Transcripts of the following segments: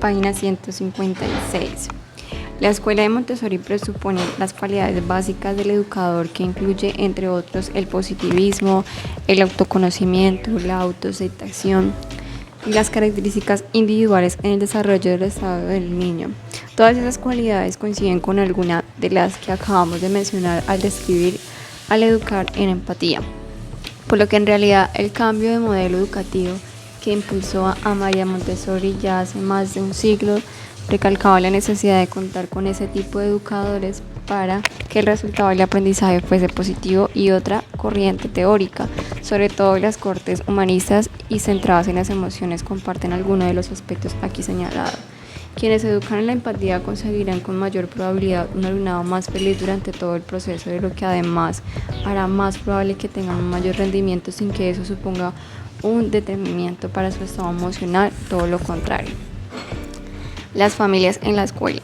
Página 156. La escuela de Montessori presupone las cualidades básicas del educador, que incluye, entre otros, el positivismo, el autoconocimiento, la autoaceptación y las características individuales en el desarrollo del estado del niño. Todas esas cualidades coinciden con alguna de las que acabamos de mencionar al describir al educar en empatía. Por lo que en realidad el cambio de modelo educativo que impulsó a María Montessori ya hace más de un siglo recalcaba la necesidad de contar con ese tipo de educadores para que el resultado del aprendizaje fuese positivo, y otra corriente teórica, sobre todo las corrientes humanistas y centradas en las emociones, comparten algunos de los aspectos aquí señalados. Quienes educan en la empatía conseguirán con mayor probabilidad un alumnado más feliz durante todo el proceso, de lo que además hará más probable que tengan un mayor rendimiento sin que eso suponga un detenimiento para su estado emocional, todo lo contrario. Las familias en la escuela.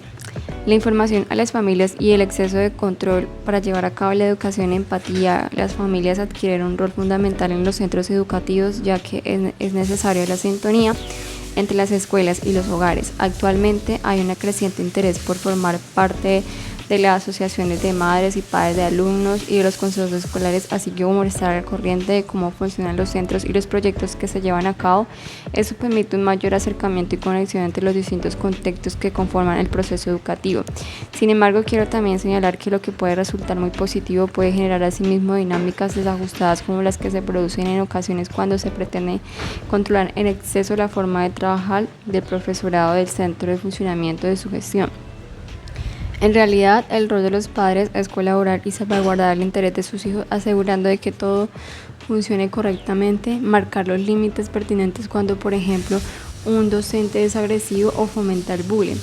La información a las familias y el exceso de control para llevar a cabo la educación en empatía. Las familias adquieren un rol fundamental en los centros educativos, ya que es necesaria la sintonía entre las escuelas y los hogares. Actualmente hay un creciente interés por formar parte de las asociaciones de madres y padres de alumnos y de los consejos escolares, así como estar al corriente de cómo funcionan los centros y los proyectos que se llevan a cabo. Eso permite un mayor acercamiento y conexión entre los distintos contextos que conforman el proceso educativo. Sin embargo, quiero también señalar que lo que puede resultar muy positivo puede generar asimismo dinámicas desajustadas, como las que se producen en ocasiones cuando se pretende controlar en exceso la forma de trabajar del profesorado del centro de funcionamiento de su gestión. En realidad, el rol de los padres es colaborar y salvaguardar el interés de sus hijos, asegurando de que todo funcione correctamente, marcar los límites pertinentes cuando, por ejemplo, un docente es agresivo o fomenta el bullying,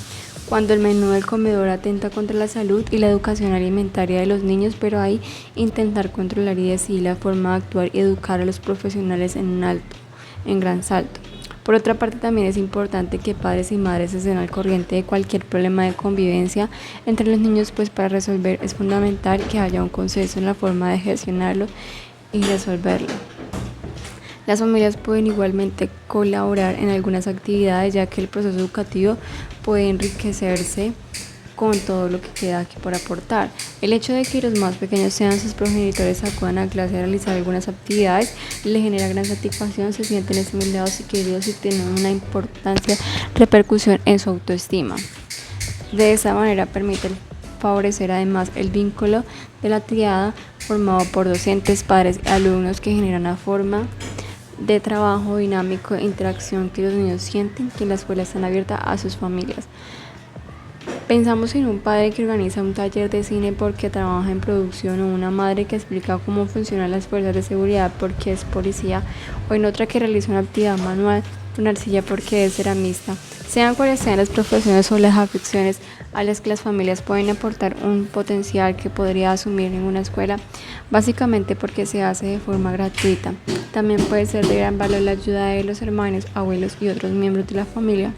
cuando el menú del comedor atenta contra la salud y la educación alimentaria de los niños, pero ahí intentar controlar y decidir la forma de actuar y educar a los profesionales en gran salto. Por otra parte, también es importante que padres y madres estén al corriente de cualquier problema de convivencia entre los niños, pues para resolver es fundamental que haya un consenso en la forma de gestionarlo y resolverlo. Las familias pueden igualmente colaborar en algunas actividades, ya que el proceso educativo puede enriquecerse con todo lo que queda aquí por aportar. El hecho de que los más pequeños sean sus progenitores, acudan a clase a realizar algunas actividades, les genera gran satisfacción, se sienten estimulados y queridos y tienen una importante repercusión en su autoestima. De esa manera permite favorecer además el vínculo de la triada formado por docentes, padres y alumnos, que genera una forma de trabajo dinámico e interacción que los niños sienten que la escuela está abierta a sus familias. Pensamos en un padre que organiza un taller de cine porque trabaja en producción, o una madre que explica cómo funcionan las fuerzas de seguridad porque es policía, o en otra que realiza una actividad manual con arcilla porque es ceramista. Sean cuales sean las profesiones o las aficiones a las que las familias pueden aportar un potencial que podría asumir en una escuela, básicamente porque se hace de forma gratuita. También puede ser de gran valor la ayuda de los hermanos, abuelos y otros miembros de la familia.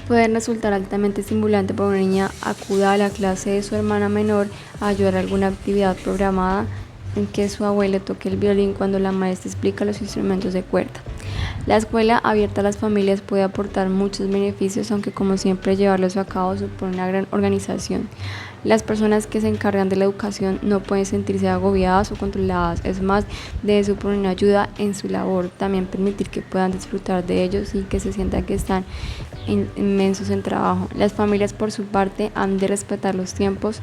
Puede resultar altamente estimulante para una niña acuda a la clase de su hermana menor a ayudar a alguna actividad programada, en que su abuelo toque el violín cuando la maestra explica los instrumentos de cuerda. La escuela abierta a las familias puede aportar muchos beneficios, aunque como siempre llevarlos a cabo supone una gran organización. Las personas que se encargan de la educación no pueden sentirse agobiadas o controladas, es más, debe suponer una ayuda en su labor, también permitir que puedan disfrutar de ellos y que se sientan que están inmensos en trabajo. Las familias, por su parte, han de respetar los tiempos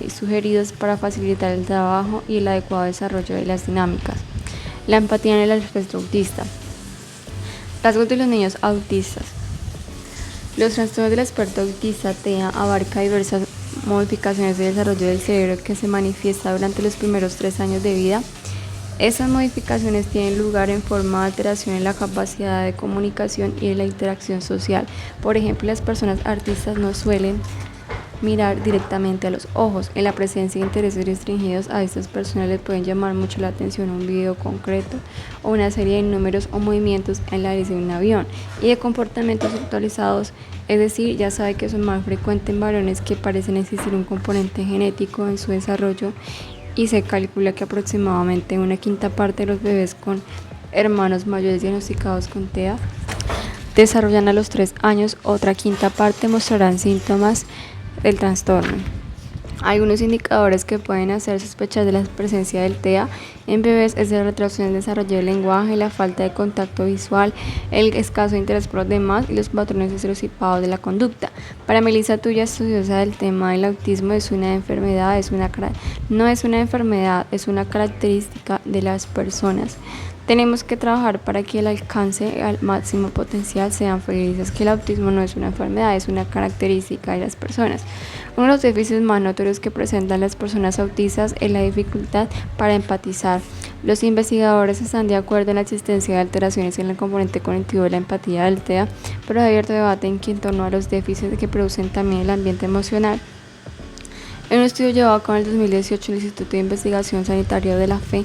sugeridos para facilitar el trabajo y el adecuado desarrollo de las dinámicas. La empatía en el espectro autista. Rasgos de los niños autistas. Los trastornos del espectro autista TEA abarca diversas modificaciones de desarrollo del cerebro que se manifiesta durante los primeros 3 años de vida. Esas modificaciones tienen lugar en forma de alteración en la capacidad de comunicación y de la interacción social. Por ejemplo, las personas autistas no suelen mirar directamente a los ojos. En la presencia de intereses restringidos, a estas personas les pueden llamar mucho la atención un video concreto o una serie de números o movimientos en la hélice de un avión, y de comportamientos actualizados, es decir, ya sabe que son más frecuentes en varones, que parecen existir un componente genético en su desarrollo, y se calcula que aproximadamente una quinta parte de los bebés con hermanos mayores diagnosticados con TEA desarrollan a los 3 años, otra quinta parte mostrarán síntomas del trastorno. Algunos indicadores que pueden hacer sospechar de la presencia del TEA en bebés es el retraso en el desarrollo del lenguaje, la falta de contacto visual, el escaso interés por los demás y los patrones estereotipados de la conducta. Para Melissa Tuya, estudiosa del tema del autismo, es una enfermedad, no es una enfermedad, es una característica de las personas. Tenemos que trabajar para que el alcance al máximo potencial sean felices, que el autismo no es una enfermedad, es una característica de las personas. Uno de los déficits más notorios que presentan las personas autistas es la dificultad para empatizar. Los investigadores están de acuerdo en la existencia de alteraciones en el componente cognitivo de la empatía del TEA, pero hay abierto debate en torno a los déficits que producen también el ambiente emocional. En un estudio llevado a cabo en el 2018 en el Instituto de Investigación Sanitaria de la Fe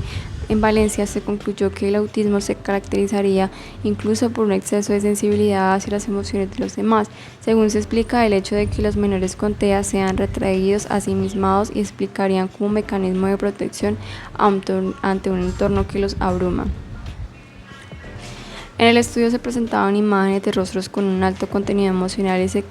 en Valencia, se concluyó que el autismo se caracterizaría incluso por un exceso de sensibilidad hacia las emociones de los demás. Según se explica, el hecho de que los menores con TEA sean retraídos, asimismados y explicarían como mecanismo de protección ante un entorno que los abruma. En el estudio se presentaban imágenes de rostros con un alto contenido emocional y se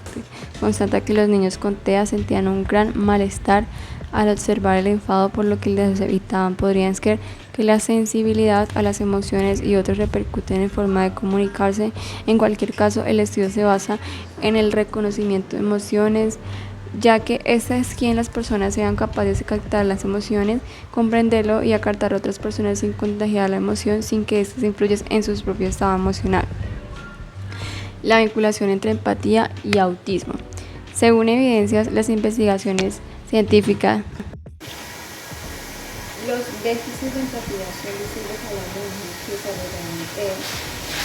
constata que los niños con TEA sentían un gran malestar al observar el enfado, por lo que les evitaban. Podrían ser que la sensibilidad a las emociones y otros repercuten en forma de comunicarse. En cualquier caso, el estudio se basa en el reconocimiento de emociones, ya que esta es quien las personas sean capaces de captar las emociones, comprenderlo y acartar a otras personas sin contagiar la emoción, sin que éstas influyan en su propio estado emocional. La vinculación entre empatía y autismo. Según evidencias, las investigaciones científicas, los déficits de empatía son visibles a la niña que desarrollan TEA.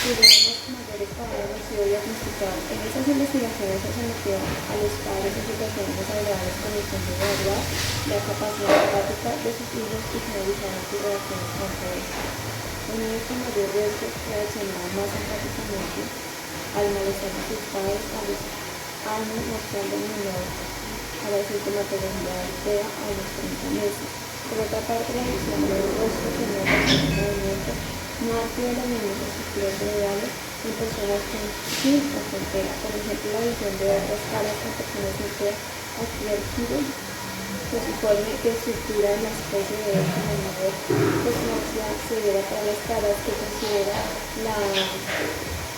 Tuvimos mayores problemas sido diagnosticados. En estas investigaciones se sometió a los padres en situaciones desagradables con el fin de evaluar la capacidad empática de sus hijos y finalizaron sus reacciones ante esto. Los niños con mayor riesgo reaccionaban más empáticamente al malestar de sus padres a los años, mostrando menor a la sintomatología del TEA a los 30 meses. Por otra parte, la visión del rostro tenía un movimiento no activa de los niños estructuras cerebrales en personas con sin o con TEA. Por ejemplo, la visión de otras caras en personas sin TEA adquirió fusiforme de estructura en la especie de menor cosmopsia severa para las caras, que considera la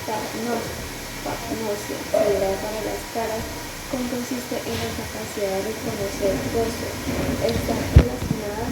pagnosia severa para las caras, consiste en la capacidad de reconocer rostros. Está relacionada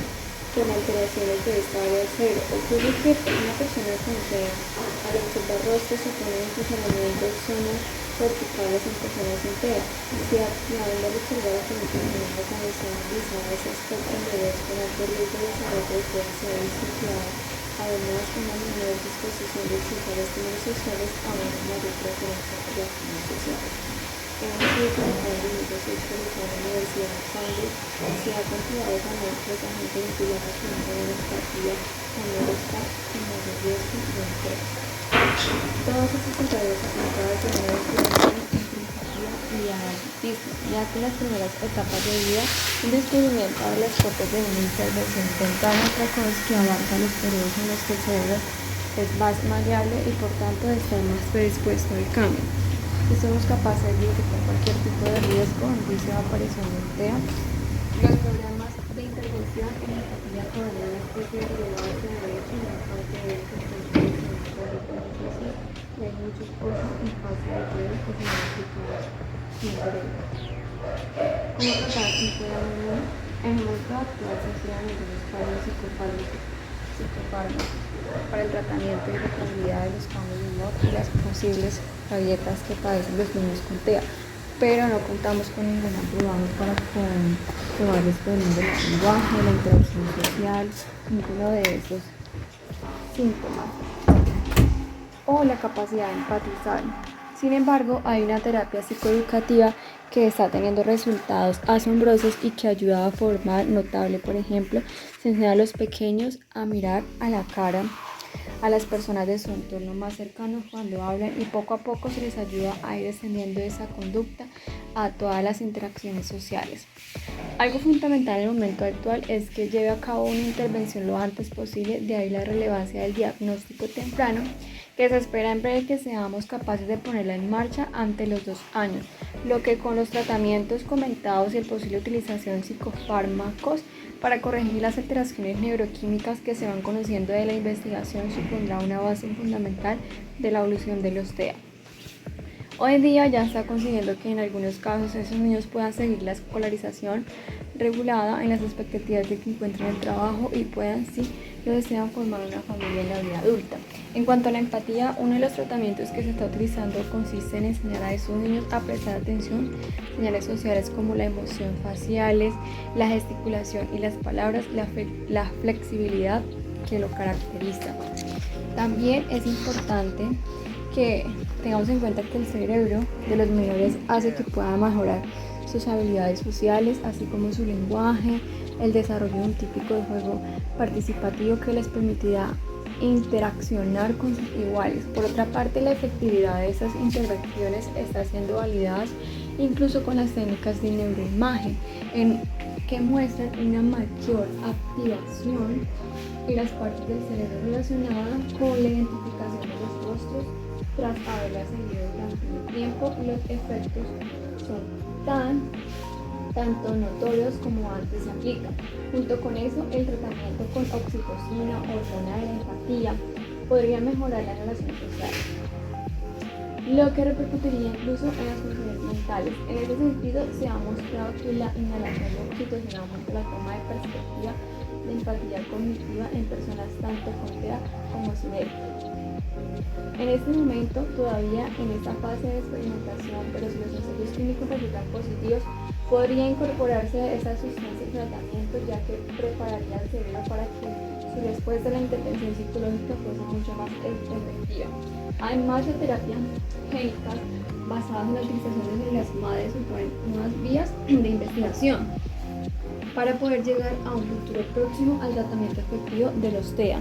con alteraciones de esta área del cerebro. Ocurre que una persona con TEA, al observar rostros, se pone en funcionamiento zonas verticales en personas sin TEA. Si activando al observar la comunicación la condición visual ese aspecto en bebés con alto riesgo de desarrollo de TEA se ha disociado. Además, una menor disposición de excitar estímulos sociales a una mayor preferencia por reacciones sociales. En un estudio publicado en 2018 realizado en la Universidad de Cambridge, se ha comprobado también que los agentes vinculados con una buena empatía también están en mayor riesgo de TEA. Todos estos ensayos apuntaban a una diferencia entre empatía y autismo, ya que en las primeras etapas de vida, un descubrimiento abre las puertas de una intervención temprana precoz que abarca los periodos en los que el cerebro es más maleable y por tanto está más predispuesto al cambio. Si somos capaces de detectar cualquier tipo de riesgo en inicio de aparición del TEA, los programas de intervención en empatía podrían una especie de derivados de derecho en la parte de que y hay muchos otros en fase de prueba que se han aplicado sin derecho. ¿Cómo tratar un TEA menor? En el momento actual se emplean algunos fármacos psicofármacos para el tratamiento y tratabilidad de los cambios de humor y las posibles rabietas que padecen los niños con TEA, pero no contamos con ningún aprobado para comprobar el problema del lenguaje, la interacción social, ninguno de esos síntomas o la capacidad de empatizar. Sin embargo, hay una terapia psicoeducativa que está teniendo resultados asombrosos y que ayuda a formar notable. Por ejemplo, se enseña a los pequeños a mirar a la cara a las personas de su entorno más cercano cuando hablan y poco a poco se les ayuda a ir extendiendo esa conducta a todas las interacciones sociales. Algo fundamental en el momento actual es que lleve a cabo una intervención lo antes posible, de ahí la relevancia del diagnóstico temprano que se espera en breve que seamos capaces de ponerla en marcha ante los 2 años, lo que con los tratamientos comentados y el posible utilización de psicofármacos para corregir las alteraciones neuroquímicas que se van conociendo de la investigación supondrá una base fundamental de la evolución de los TEA. Hoy en día ya está consiguiendo que en algunos casos esos niños puedan seguir la escolarización regulada en las expectativas de que encuentren el trabajo y puedan, si lo desean, formar una familia en la vida adulta. En cuanto a la empatía, uno de los tratamientos que se está utilizando consiste en enseñar a esos niños a prestar atención, señales sociales como la emoción faciales, la gesticulación y las palabras, la flexibilidad que lo caracteriza. También es importante que tengamos en cuenta que el cerebro de los menores hace que puedan mejorar sus habilidades sociales, así como su lenguaje, el desarrollo de un típico de juego participativo que les permitirá interaccionar con sus iguales. Por otra parte, la efectividad de esas interacciones está siendo validada incluso con las técnicas de neuroimagen, que muestran una mayor activación en las partes del cerebro relacionadas con la identificación de los rostros tras haberla seguido durante un tiempo. Los efectos son tanto notorios como antes se aplican. Junto con eso, el tratamiento con oxitocina, hormona de la empatía, podría mejorar la relación social, lo que repercutiría incluso en las funciones mentales. En ese sentido, se ha mostrado que la inhalación de oxitocina aumenta la toma de perspectiva de empatía cognitiva en personas tanto con TEA como sin él. En este momento, todavía en esta fase de experimentación, pero si los ensayos clínicos resultan positivos, podría incorporarse esta sustancia en tratamiento, ya que prepararía el cerebro para que su respuesta a la intervención psicológica fuese mucho más efectiva. Además, de terapias génicas basadas en la utilización de células madres suponen nuevas vías de investigación para poder llegar a un futuro próximo al tratamiento efectivo de los TEA.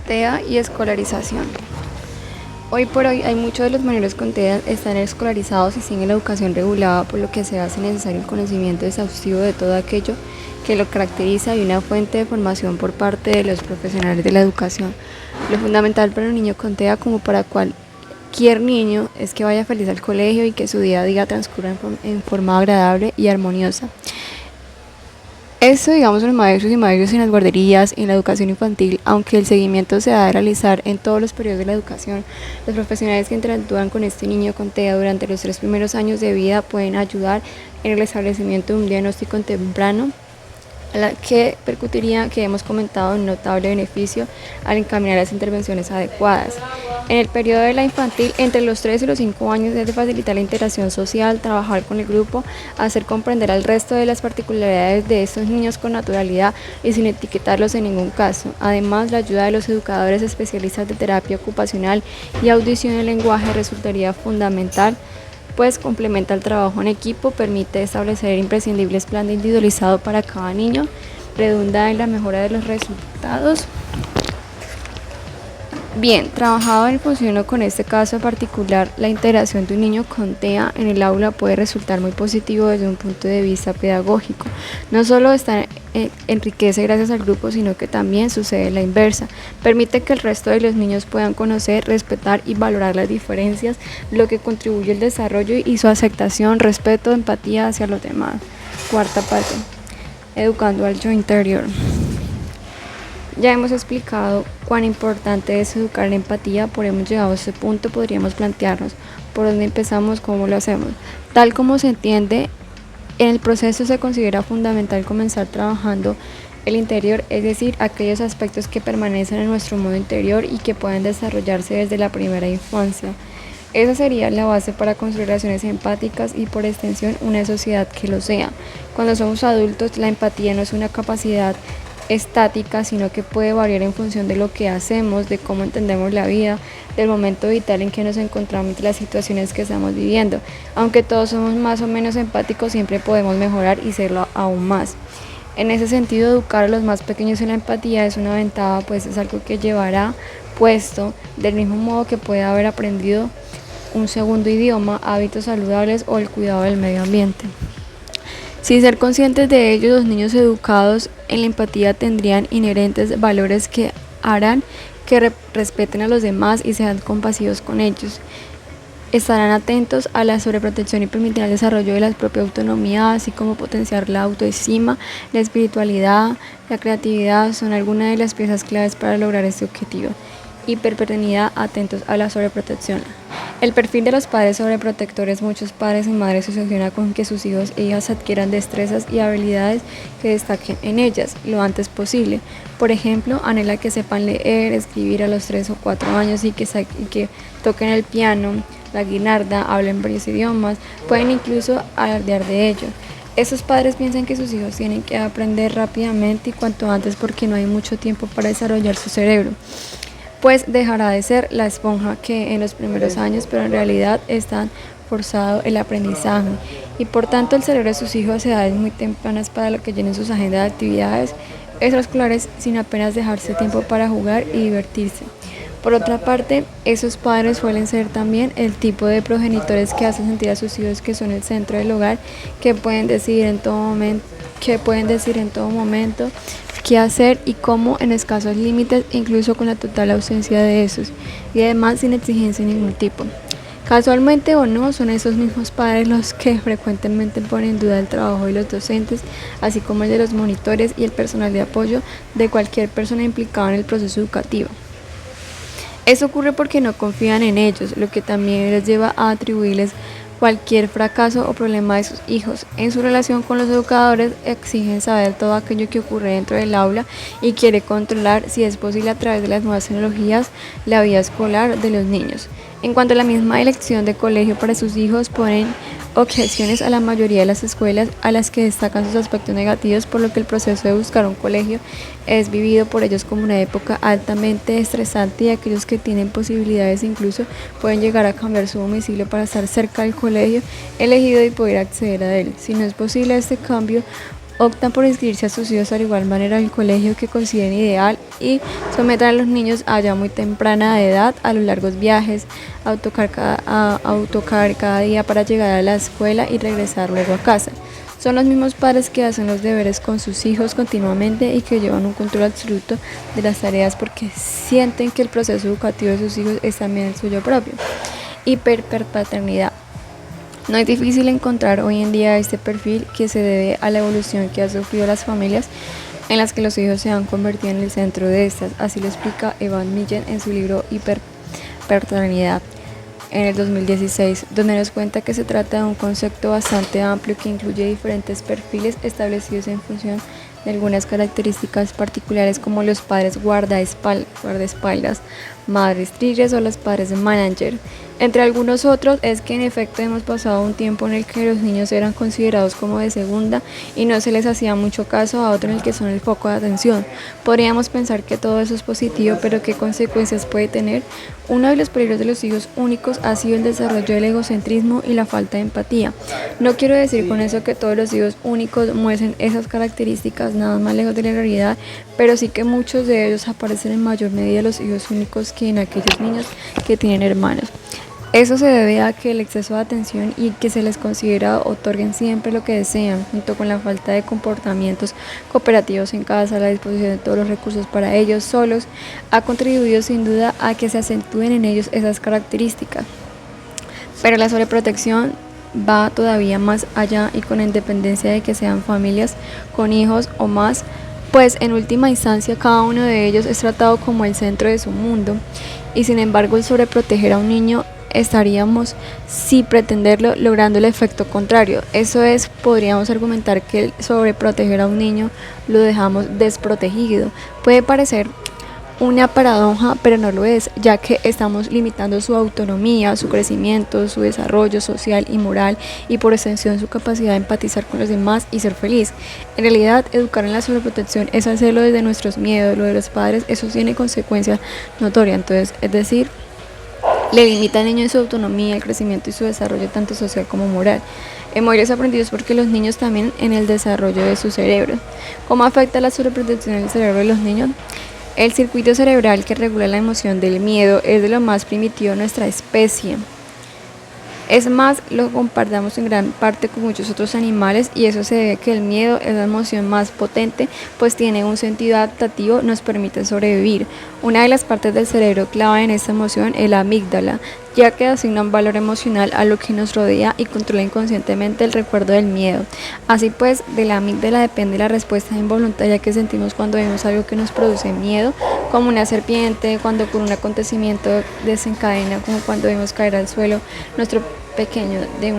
TEA y escolarización. Hoy por hoy hay muchos de los menores con TEA están escolarizados y siguen la educación regulada, por lo que se hace necesario el conocimiento exhaustivo de todo aquello que lo caracteriza y una fuente de formación por parte de los profesionales de la educación. Lo fundamental para un niño con TEA, como para cualquier niño, es que vaya feliz al colegio y que su día a día transcurra en forma agradable y armoniosa. Esto, digamos, los maestros y maestros en las guarderías, en la educación infantil, aunque el seguimiento se ha de realizar en todos los periodos de la educación, los profesionales que interactúan con este niño con TEA durante los 3 primeros años de vida pueden ayudar en el establecimiento de un diagnóstico temprano, que percutiría, que hemos comentado, un notable beneficio al encaminar las intervenciones adecuadas. En el periodo de la infantil, entre los 3 y los 5 años, es de facilitar la interacción social, trabajar con el grupo, hacer comprender al resto de las particularidades de estos niños con naturalidad y sin etiquetarlos en ningún caso. Además, la ayuda de los educadores especialistas de terapia ocupacional y audición del lenguaje resultaría fundamental, pues complementa el trabajo en equipo, permite establecer imprescindibles planes individualizados para cada niño, redunda en la mejora de los resultados. Bien, trabajado en función con este caso particular, la integración de un niño con TEA en el aula puede resultar muy positivo desde un punto de vista pedagógico. No solo enriquece gracias al grupo, sino que también sucede la inversa. Permite que el resto de los niños puedan conocer, respetar y valorar las diferencias, lo que contribuye al desarrollo y su aceptación, respeto, empatía hacia los demás. Cuarta parte, educando al yo interior. Ya hemos explicado cuán importante es educar la empatía, por hemos llegado a este punto, podríamos plantearnos por dónde empezamos, cómo lo hacemos. Tal como se entiende, en el proceso se considera fundamental comenzar trabajando el interior, es decir, aquellos aspectos que permanecen en nuestro mundo interior y que pueden desarrollarse desde la primera infancia. Esa sería la base para construir relaciones empáticas y, por extensión, una sociedad que lo sea. Cuando somos adultos, la empatía no es una capacidad estática, sino que puede variar en función de lo que hacemos, de cómo entendemos la vida, del momento vital en que nos encontramos, de las situaciones que estamos viviendo. Aunque todos somos más o menos empáticos, siempre podemos mejorar y serlo aún más. En ese sentido, educar a los más pequeños en la empatía es una ventaja, pues es algo que llevará puesto del mismo modo que puede haber aprendido un segundo idioma, hábitos saludables o el cuidado del medio ambiente. Sin ser conscientes de ello, los niños educados en la empatía tendrían inherentes valores que harán que respeten a los demás y sean compasivos con ellos. Estarán atentos a la sobreprotección y permitirán el desarrollo de la propia autonomía, así como potenciar la autoestima, la espiritualidad, la creatividad, son algunas de las piezas claves para lograr este objetivo. Hiperpaternidad, atentos a la sobreprotección. El perfil de los padres sobreprotectores, muchos padres y madres se obsesiona con que sus hijos e hijas adquieran destrezas y habilidades que destaquen en ellas lo antes posible. Por ejemplo, anhela que sepan leer, escribir a los 3 o 4 años y que toquen el piano, la guinarda, hablen varios idiomas, pueden incluso alardear de ello. Esos padres piensan que sus hijos tienen que aprender rápidamente y cuanto antes porque no hay mucho tiempo para desarrollar su cerebro, pues dejará de ser la esponja que en los primeros años, pero en realidad están forzado el aprendizaje y por tanto el cerebro de sus hijos a edades muy tempranas para lo que llenen sus agendas de actividades extraescolares sin apenas dejarse tiempo para jugar y divertirse. Por otra parte, esos padres suelen ser también el tipo de progenitores que hacen sentir a sus hijos que son el centro del hogar, que pueden decidir en todo momento qué hacer y cómo en escasos límites, incluso con la total ausencia de esos, y además sin exigencia de ningún tipo. Casualmente o no, son esos mismos padres los que frecuentemente ponen en duda el trabajo de los docentes, así como el de los monitores y el personal de apoyo de cualquier persona implicada en el proceso educativo. Eso ocurre porque no confían en ellos, lo que también les lleva a atribuirles cualquier fracaso o problema de sus hijos. En su relación con los educadores exigen saber todo aquello que ocurre dentro del aula y quiere controlar, si es posible a través de las nuevas tecnologías, la vida escolar de los niños. En cuanto a la misma elección de colegio para sus hijos, ponen objeciones a la mayoría de las escuelas a las que destacan sus aspectos negativos, por lo que el proceso de buscar un colegio es vivido por ellos como una época altamente estresante y aquellos que tienen posibilidades incluso pueden llegar a cambiar su domicilio para estar cerca del colegio elegido y poder acceder a él. Si no es posible este cambio, optan por inscribirse a sus hijos de igual manera al colegio que consideren ideal y someter a los niños a ya muy temprana edad a los largos viajes, autocar cada día para llegar a la escuela y regresar luego a casa. Son los mismos padres que hacen los deberes con sus hijos continuamente y que llevan un control absoluto de las tareas porque sienten que el proceso educativo de sus hijos es también el suyo propio. Hiperpaternidad. No es difícil encontrar hoy en día este perfil que se debe a la evolución que han sufrido las familias en las que los hijos se han convertido en el centro de estas. Así lo explica Evan Millen en su libro Hiperpaternidad en el 2016, donde nos cuenta que se trata de un concepto bastante amplio que incluye diferentes perfiles establecidos en función de algunas características particulares como los padres guardaespaldas, madres trillas o los padres de manager. Entre algunos otros es que en efecto hemos pasado un tiempo en el que los niños eran considerados como de segunda y no se les hacía mucho caso a otro en el que son el foco de atención. Podríamos pensar que todo eso es positivo, pero ¿qué consecuencias puede tener? Uno de los peligros de los hijos únicos ha sido el desarrollo del egocentrismo y la falta de empatía. No quiero decir con eso que todos los hijos únicos muestren esas características, nada más lejos de la realidad, pero sí que muchos de ellos aparecen en mayor medida los hijos únicos que en aquellos niños que tienen hermanos. Eso se debe a que el exceso de atención y que se les considera otorguen siempre lo que desean, junto con la falta de comportamientos cooperativos en casa, la disposición de todos los recursos para ellos solos, ha contribuido sin duda a que se acentúen en ellos esas características. Pero la sobreprotección va todavía más allá y con independencia de que sean familias con hijos o más, pues en última instancia cada uno de ellos es tratado como el centro de su mundo y sin embargo el sobreproteger a un niño estaríamos, sin pretenderlo, logrando el efecto contrario. Eso es, podríamos argumentar que el sobreproteger a un niño lo dejamos desprotegido. Puede parecer una paradoja, pero no lo es, ya que estamos limitando su autonomía, su crecimiento, su desarrollo social y moral y por extensión su capacidad de empatizar con los demás y ser feliz. En realidad, educar en la sobreprotección es hacerlo desde nuestros miedos, lo de los padres, eso tiene consecuencias notorias, entonces, es decir, le limita al niño en su autonomía, el crecimiento y su desarrollo tanto social como moral. En modelo aprendidos porque los niños también en el desarrollo de su cerebro. ¿Cómo afecta la sobreprotección del cerebro de los niños? El circuito cerebral que regula la emoción del miedo es de lo más primitivo de nuestra especie. Es más, lo compartamos en gran parte con muchos otros animales y eso se debe a que el miedo es la emoción más potente, pues tiene un sentido adaptativo, nos permite sobrevivir. Una de las partes del cerebro clave en esta emoción es la amígdala, ya que asigna un valor emocional a lo que nos rodea y controla inconscientemente el recuerdo del miedo. Así pues, de la amígdala depende la respuesta involuntaria que sentimos cuando vemos algo que nos produce miedo, como una serpiente, cuando por un acontecimiento desencadena, como cuando vemos caer al suelo nuestro pequeño de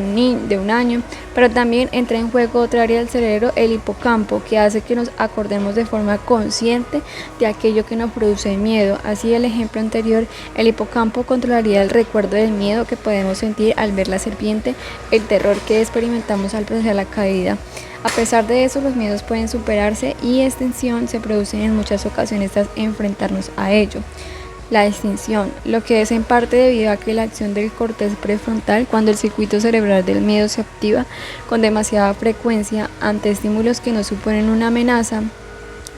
un año, pero también entra en juego otra área del cerebro, el hipocampo, que hace que nos acordemos de forma consciente de aquello que nos produce miedo. Así, el ejemplo anterior, el hipocampo controlaría el recuerdo del miedo que podemos sentir al ver la serpiente, el terror que experimentamos al presenciar la caída. A pesar de eso, los miedos pueden superarse y extinción se producen en muchas ocasiones tras enfrentarnos a ello. La extinción, lo que es en parte debido a que la acción del corteza prefrontal, cuando el circuito cerebral del miedo se activa con demasiada frecuencia ante estímulos que no suponen una amenaza,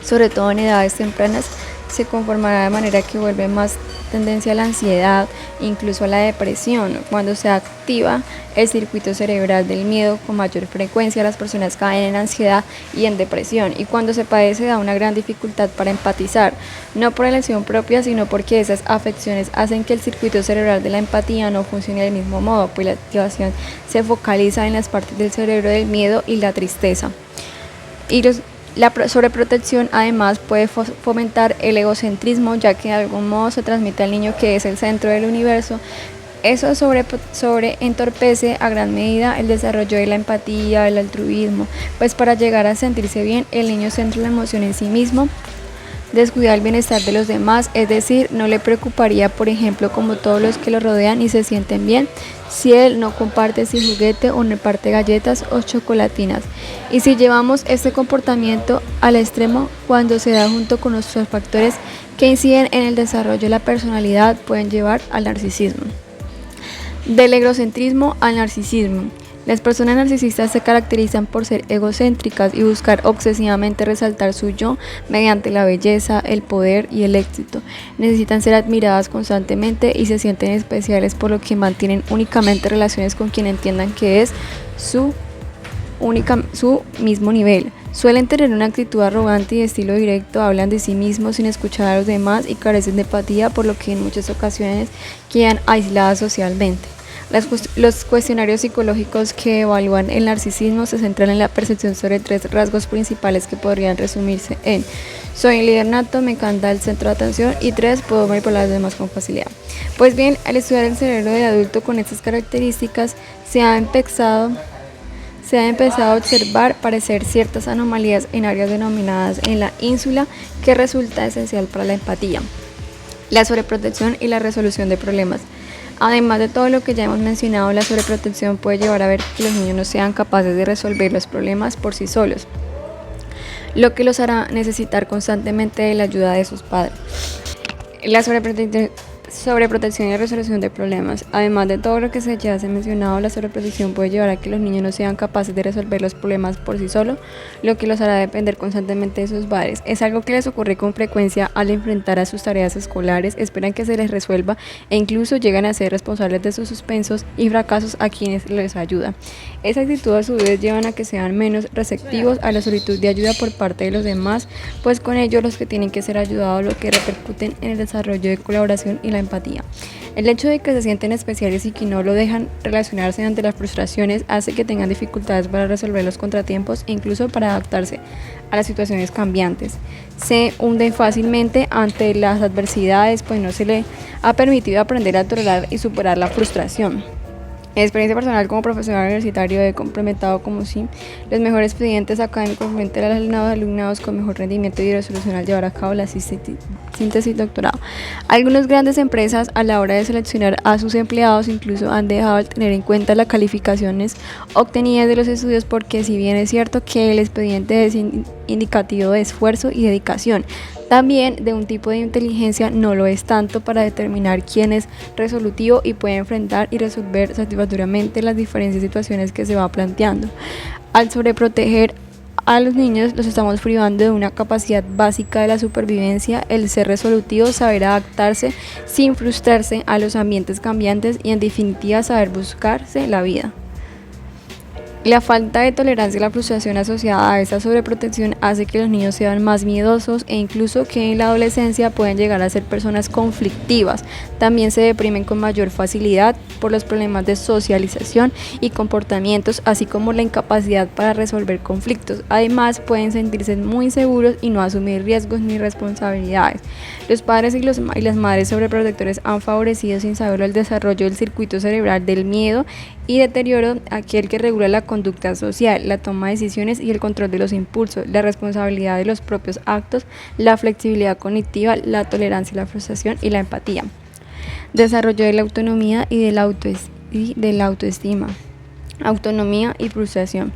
sobre todo en edades tempranas, se conformará de manera que vuelve más tendencia a la ansiedad, incluso a la depresión. Cuando se activa el circuito cerebral del miedo con mayor frecuencia, las personas caen en ansiedad y en depresión, y cuando se padece da una gran dificultad para empatizar, no por elección propia, sino porque esas afecciones hacen que el circuito cerebral de la empatía no funcione del mismo modo, pues la activación se focaliza en las partes del cerebro del miedo y la tristeza. La sobreprotección además puede fomentar el egocentrismo, ya que de algún modo se transmite al niño que es el centro del universo. Eso entorpece a gran medida el desarrollo de la empatía, el altruismo, pues para llegar a sentirse bien, el niño centra la emoción en sí mismo, descuida el bienestar de los demás, es decir, no le preocuparía, por ejemplo, como todos los que lo rodean y se sienten bien, si él no comparte su juguete o no reparte galletas o chocolatinas. Y si llevamos este comportamiento al extremo, cuando se da junto con otros factores que inciden en el desarrollo de la personalidad, pueden llevar al narcisismo. Del egocentrismo al narcisismo. Las personas narcisistas se caracterizan por ser egocéntricas y buscar obsesivamente resaltar su yo mediante la belleza, el poder y el éxito. Necesitan ser admiradas constantemente y se sienten especiales, por lo que mantienen únicamente relaciones con quien entiendan que es su mismo nivel. Suelen tener una actitud arrogante y de estilo directo, hablan de sí mismos sin escuchar a los demás y carecen de empatía, por lo que en muchas ocasiones quedan aisladas socialmente. Los cuestionarios psicológicos que evalúan el narcisismo se centran en la percepción sobre 3 rasgos principales que podrían resumirse en: soy un líder nato, me encanta el centro de atención, y 3, puedo manipular a los demás con facilidad. Pues bien, al estudiar el cerebro del adulto con estas características, se ha empezado a observar parecer ciertas anomalías en áreas denominadas en la ínsula, que resulta esencial para la empatía, la sobreprotección y la resolución de problemas. Además de todo lo que ya hemos mencionado, la sobreprotección puede llevar a ver que los niños no sean capaces de resolver los problemas por sí solos, lo que los hará necesitar constantemente de la ayuda de sus padres. La sobreprotección y resolución de problemas. Además de todo lo que ya se ha mencionado, la sobreprotección puede llevar a que los niños no sean capaces de resolver los problemas por sí solos, lo que los hará depender constantemente de sus padres. Es algo que les ocurre con frecuencia al enfrentar a sus tareas escolares, esperan que se les resuelva e incluso llegan a ser responsables de sus suspensos y fracasos a quienes les ayuda. Esa actitud a su vez lleva a que sean menos receptivos a la solicitud de ayuda por parte de los demás, pues con ello los que tienen que ser ayudados, lo que repercuten en el desarrollo de colaboración y la empatía. El hecho de que se sienten especiales y que no lo dejan relacionarse ante las frustraciones hace que tengan dificultades para resolver los contratiempos e incluso para adaptarse a las situaciones cambiantes. Se hunden fácilmente ante las adversidades, pues no se le ha permitido aprender a tolerar y superar la frustración. Mi experiencia personal como profesor universitario he complementado como si los mejores expedientes académicos frente a los alumnados con mejor rendimiento y resolución al llevar a cabo la síntesis doctorado. Algunas grandes empresas a la hora de seleccionar a sus empleados incluso han dejado de tener en cuenta las calificaciones obtenidas de los estudios, porque si bien es cierto que el expediente es indicativo de esfuerzo y dedicación, también de un tipo de inteligencia no lo es tanto para determinar quién es resolutivo y puede enfrentar y resolver satisfactoriamente las diferentes situaciones que se va planteando. Al sobreproteger a los niños los estamos privando de una capacidad básica de la supervivencia, el ser resolutivo, saber adaptarse sin frustrarse a los ambientes cambiantes y en definitiva saber buscarse la vida. La falta de tolerancia y la frustración asociada a esta sobreprotección hace que los niños sean más miedosos e incluso que en la adolescencia pueden llegar a ser personas conflictivas. También se deprimen con mayor facilidad por los problemas de socialización y comportamientos, así como la incapacidad para resolver conflictos. Además, pueden sentirse muy inseguros y no asumir riesgos ni responsabilidades. Los padres y las madres sobreprotectores han favorecido sin saberlo el desarrollo del circuito cerebral del miedo y deterioro, aquel que regula la conducta social, la toma de decisiones y el control de los impulsos, la responsabilidad de los propios actos, la flexibilidad cognitiva, la tolerancia a la frustración y la empatía. Desarrollo de la autonomía y de la autoestima. Autonomía y frustración.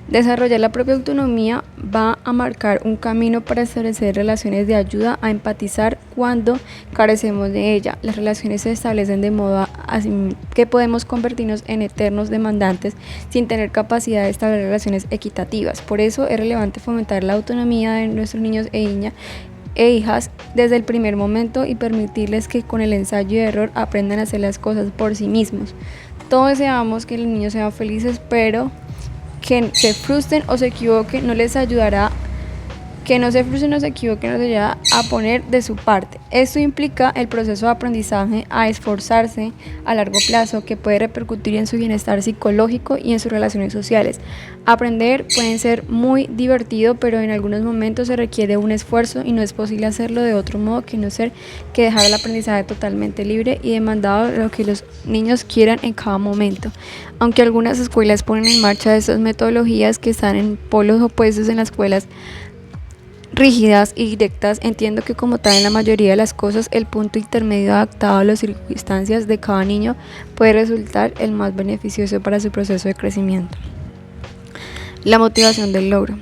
Desarrollar la propia autonomía va a marcar un camino para establecer relaciones de ayuda a empatizar cuando carecemos de ella. Las relaciones se establecen de modo así que podemos convertirnos en eternos demandantes sin tener capacidad de establecer relaciones equitativas. Por eso es relevante fomentar la autonomía de nuestros niños e hijas desde el primer momento y permitirles que con el ensayo y error aprendan a hacer las cosas por sí mismos. Todos deseamos que los niños sean felices, pero que se frustren o se equivoquen no les ayudará, a poner de su parte. Esto implica el proceso de aprendizaje a esforzarse a largo plazo que puede repercutir en su bienestar psicológico y en sus relaciones sociales. Aprender puede ser muy divertido, pero en algunos momentos se requiere un esfuerzo y no es posible hacerlo de otro modo que dejar el aprendizaje totalmente libre y demandado de lo que los niños quieran en cada momento. Aunque algunas escuelas ponen en marcha estas metodologías que están en polos opuestos en las escuelas rígidas y directas, entiendo que como tal en la mayoría de las cosas el punto intermedio adaptado a las circunstancias de cada niño puede resultar el más beneficioso para su proceso de crecimiento. La motivación del logro.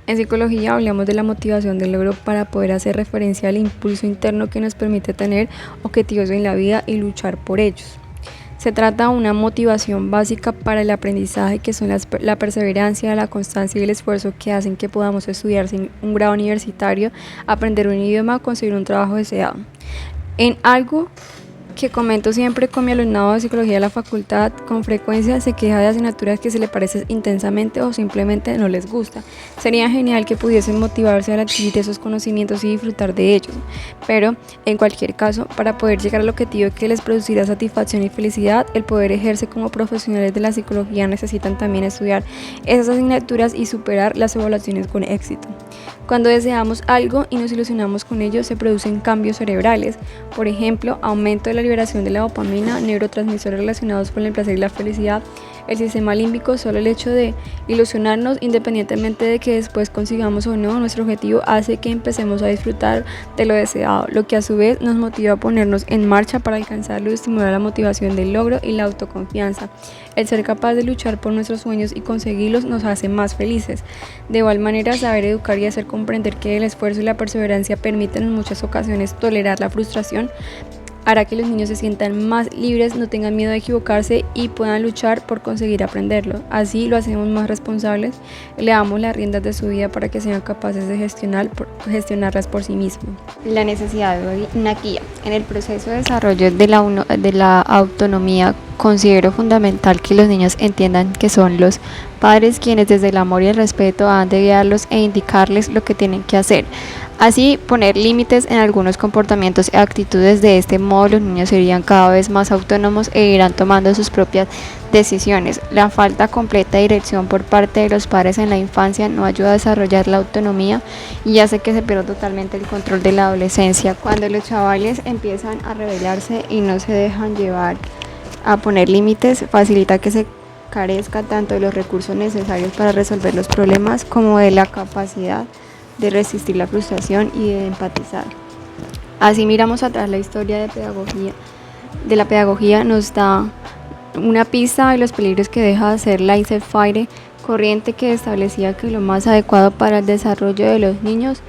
En psicología hablamos de la motivación del logro para poder hacer referencia al impulso interno que nos permite tener objetivos en la vida y luchar por ellos. Se trata de una motivación básica para el aprendizaje que son la perseverancia, la constancia y el esfuerzo que hacen que podamos estudiar sin un grado universitario, aprender un idioma o conseguir un trabajo deseado. En algo que comento siempre con mi alumnado de psicología de la facultad, con frecuencia se queja de asignaturas que se le parecen intensamente o simplemente no les gusta. Sería genial que pudiesen motivarse al adquirir esos conocimientos y disfrutar de ellos, pero en cualquier caso, para poder llegar al objetivo que les producirá satisfacción y felicidad, el poder ejercer como profesionales de la psicología necesitan también estudiar esas asignaturas y superar las evaluaciones con éxito. Cuando deseamos algo y nos ilusionamos con ello, se producen cambios cerebrales, por ejemplo, aumento de la liberación de la dopamina, neurotransmisores relacionados con el placer y la felicidad, el sistema límbico. Solo el hecho de ilusionarnos, independientemente de que después consigamos o no nuestro objetivo, hace que empecemos a disfrutar de lo deseado, lo que a su vez nos motiva a ponernos en marcha para alcanzarlo y estimular la motivación del logro y la autoconfianza. El ser capaz de luchar por nuestros sueños y conseguirlos nos hace más felices. De igual manera, saber educar y hacer comprender que el esfuerzo y la perseverancia permiten en muchas ocasiones tolerar la frustración hará que los niños se sientan más libres, no tengan miedo de equivocarse y puedan luchar por conseguir aprenderlo. Así lo hacemos más responsables, le damos las riendas de su vida para que sean capaces de gestionarlas por sí mismos. La necesidad de una guía. En el proceso de desarrollo de la autonomía, considero fundamental que los niños entiendan que son los padres quienes desde el amor y el respeto han de guiarlos e indicarles lo que tienen que hacer. Así, poner límites en algunos comportamientos y actitudes. De este modo, los niños serían cada vez más autónomos e irán tomando sus propias decisiones. La falta completa de dirección por parte de los padres en la infancia no ayuda a desarrollar la autonomía y hace que se pierda totalmente el control de la adolescencia. Cuando los chavales empiezan a rebelarse y no se dejan llevar a poner límites, facilita que se carezca tanto de los recursos necesarios para resolver los problemas como de la capacidad de resistir la frustración y de empatizar. Así miramos atrás la historia de la pedagogía nos da una pista de los peligros que deja de hacer laissez-faire, corriente que establecía que lo más adecuado para el desarrollo de los niños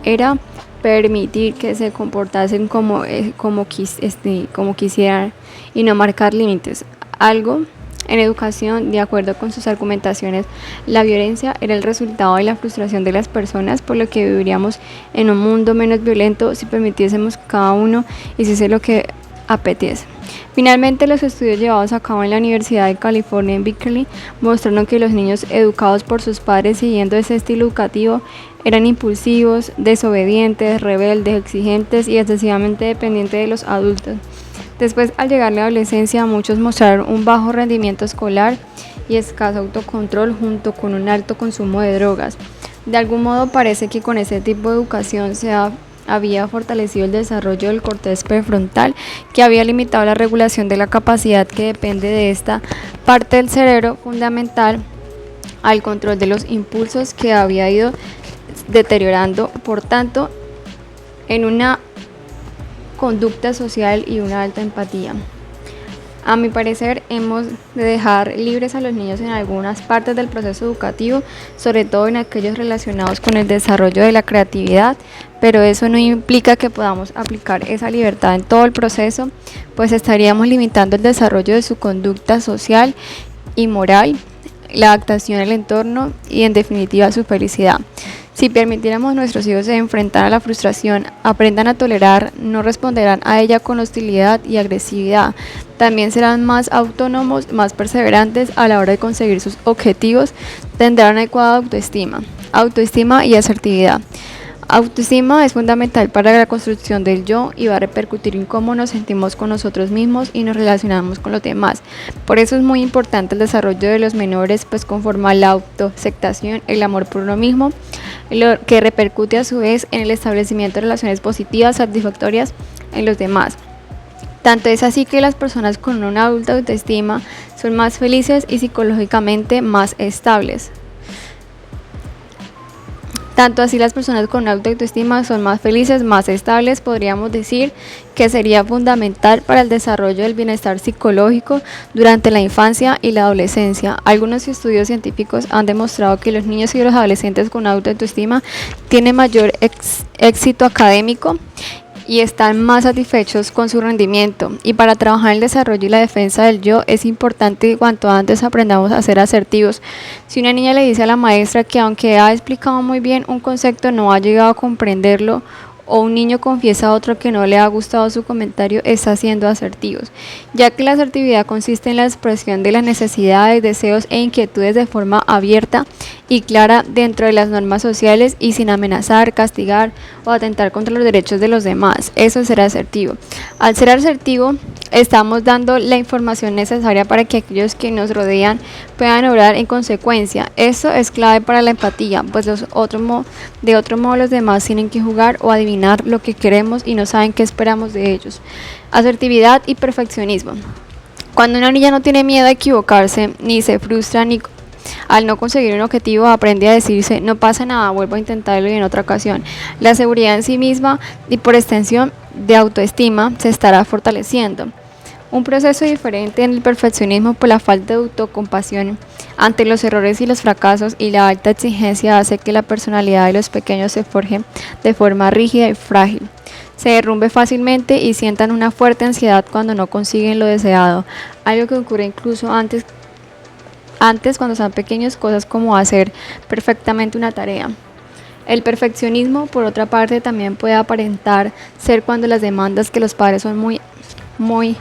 era permitir que se comportasen como quisieran y no marcar límites, algo En educación, de acuerdo con sus argumentaciones, la violencia era el resultado de la frustración de las personas, por lo que viviríamos en un mundo menos violento si permitiésemos que cada uno hiciese lo que apetece. Finalmente, los estudios llevados a cabo en la Universidad de California en Berkeley mostraron que los niños educados por sus padres siguiendo ese estilo educativo eran impulsivos, desobedientes, rebeldes, exigentes y excesivamente dependientes de los adultos. Después, al llegar la adolescencia, muchos mostraron un bajo rendimiento escolar y escaso autocontrol junto con un alto consumo de drogas. De algún modo parece que con ese tipo de educación había fortalecido el desarrollo del corteza prefrontal, que había limitado la regulación de la capacidad que depende de esta parte del cerebro fundamental al control de los impulsos, que había ido deteriorando, por tanto, en una conducta social y una alta empatía. A mi parecer, hemos de dejar libres a los niños en algunas partes del proceso educativo, sobre todo en aquellos relacionados con el desarrollo de la creatividad, pero eso no implica que podamos aplicar esa libertad en todo el proceso, pues estaríamos limitando el desarrollo de su conducta social y moral, la adaptación al entorno y, en definitiva, su felicidad. Si permitiéramos a nuestros hijos se enfrentar a la frustración, aprendan a tolerar, no responderán a ella con hostilidad y agresividad. También serán más autónomos, más perseverantes a la hora de conseguir sus objetivos, tendrán adecuada autoestima y asertividad. Autoestima es fundamental para la construcción del yo y va a repercutir en cómo nos sentimos con nosotros mismos y nos relacionamos con los demás. Por eso es muy importante el desarrollo de los menores, pues conforma la autoaceptación, el amor por uno mismo, lo que repercute a su vez en el establecimiento de relaciones positivas, satisfactorias en los demás. Tanto es así que las personas con una alta autoestima son más felices y psicológicamente más estables. Tanto así las personas con alta autoestima son más felices, más estables, podríamos decir que sería fundamental para el desarrollo del bienestar psicológico durante la infancia y la adolescencia. Algunos estudios científicos han demostrado que los niños y los adolescentes con alta autoestima tienen mayor éxito académico y están más satisfechos con su rendimiento. Y para trabajar el desarrollo y la defensa del yo es importante que cuanto antes aprendamos a ser asertivos. Si una niña le dice a la maestra que aunque ha explicado muy bien un concepto no ha llegado a comprenderlo, o un niño confiesa a otro que no le ha gustado su comentario, está siendo asertivos, ya que la asertividad consiste en la expresión de las necesidades, deseos e inquietudes de forma abierta y clara dentro de las normas sociales y sin amenazar, castigar o atentar contra los derechos de los demás. Eso es ser asertivo. Al ser asertivo, estamos dando la información necesaria para que aquellos que nos rodean puedan obrar en consecuencia. Eso es clave para la empatía, pues de otro modo los demás tienen que jugar o adivinar lo que queremos y no saben qué esperamos de ellos. Asertividad y perfeccionismo. Cuando una niña no tiene miedo a equivocarse, ni se frustra ni al no conseguir un objetivo, aprende a decirse no pasa nada, vuelvo a intentarlo y en otra ocasión. La seguridad en sí misma y por extensión de autoestima se estará fortaleciendo. Un proceso diferente en el perfeccionismo por la falta de autocompasión ante los errores y los fracasos y la alta exigencia hace que la personalidad de los pequeños se forje de forma rígida y frágil. Se derrumbe fácilmente y sientan una fuerte ansiedad cuando no consiguen lo deseado, algo que ocurre incluso antes cuando son pequeños, cosas como hacer perfectamente una tarea. El perfeccionismo, por otra parte, también puede aparentar ser cuando las demandas que los padres son muy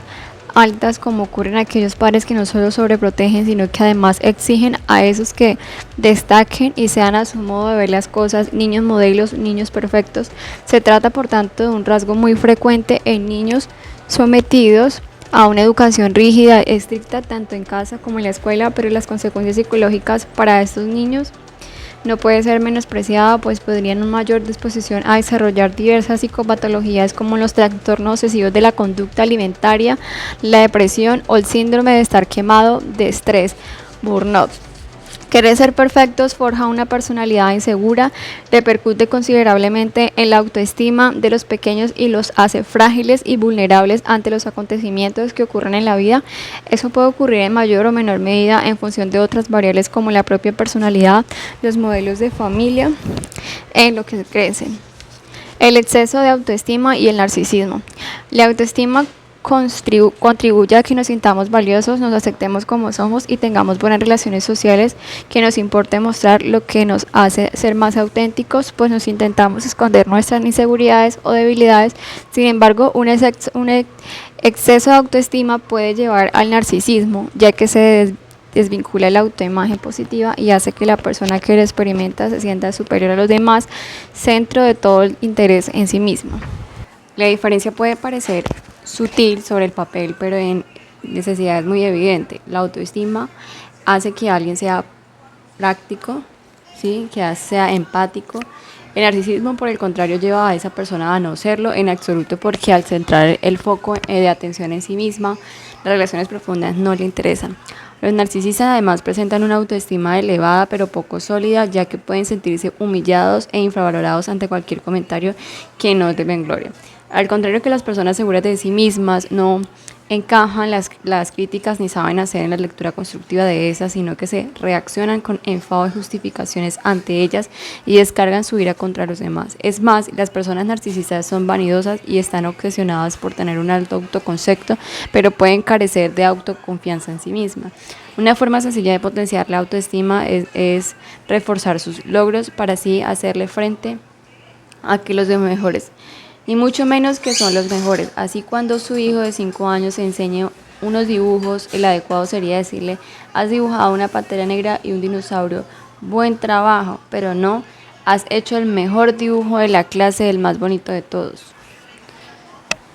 altas, como ocurren aquellos padres que no solo sobreprotegen, sino que además exigen a esos que destaquen y sean a su modo de ver las cosas, niños modelos, niños perfectos. Se trata, por tanto, de un rasgo muy frecuente en niños sometidos a una educación rígida, estricta, tanto en casa como en la escuela, pero las consecuencias psicológicas para estos niños no puede ser menospreciada, pues podrían una mayor disposición a desarrollar diversas psicopatologías como los trastornos obsesivos de la conducta alimentaria, la depresión o el síndrome de estar quemado, de estrés, burnout. Querer ser perfectos forja una personalidad insegura, repercute considerablemente en la autoestima de los pequeños y los hace frágiles y vulnerables ante los acontecimientos que ocurren en la vida. Eso puede ocurrir en mayor o menor medida en función de otras variables como la propia personalidad, los modelos de familia en lo que crecen. El exceso de autoestima y el narcisismo. La autoestima contribuya a que nos sintamos valiosos, nos aceptemos como somos y tengamos buenas relaciones sociales, que nos importe mostrar lo que nos hace ser más auténticos, pues nos intentamos esconder nuestras inseguridades o debilidades. Sin embargo, un exceso de autoestima puede llevar al narcisismo, ya que se desvincula la autoimagen positiva y hace que la persona que lo experimenta se sienta superior a los demás, centro de todo el interés en sí mismo. La diferencia puede parecer sutil sobre el papel, pero en necesidad es muy evidente. La autoestima hace que alguien sea práctico, ¿sí? Que sea empático. El narcisismo, por el contrario, lleva a esa persona a no serlo en absoluto, porque al centrar el foco de atención en sí misma, las relaciones profundas no le interesan. Los narcisistas además presentan una autoestima elevada pero poco sólida, ya que pueden sentirse humillados e infravalorados ante cualquier comentario que no den gloria. Al contrario que las personas seguras de sí mismas no encajan las críticas ni saben hacer en la lectura constructiva de esas, sino que se reaccionan con enfado y justificaciones ante ellas y descargan su ira contra los demás. Es más, las personas narcisistas son vanidosas y están obsesionadas por tener un alto autoconcepto, pero pueden carecer de autoconfianza en sí mismas. Una forma sencilla de potenciar la autoestima es reforzar sus logros para así hacerle frente a que los de mejores, y mucho menos que son los mejores. Así, cuando su hijo de 5 años se enseñe unos dibujos, el adecuado sería decirle: has dibujado una pantera negra y un dinosaurio, buen trabajo, pero no, has hecho el mejor dibujo de la clase, el más bonito de todos.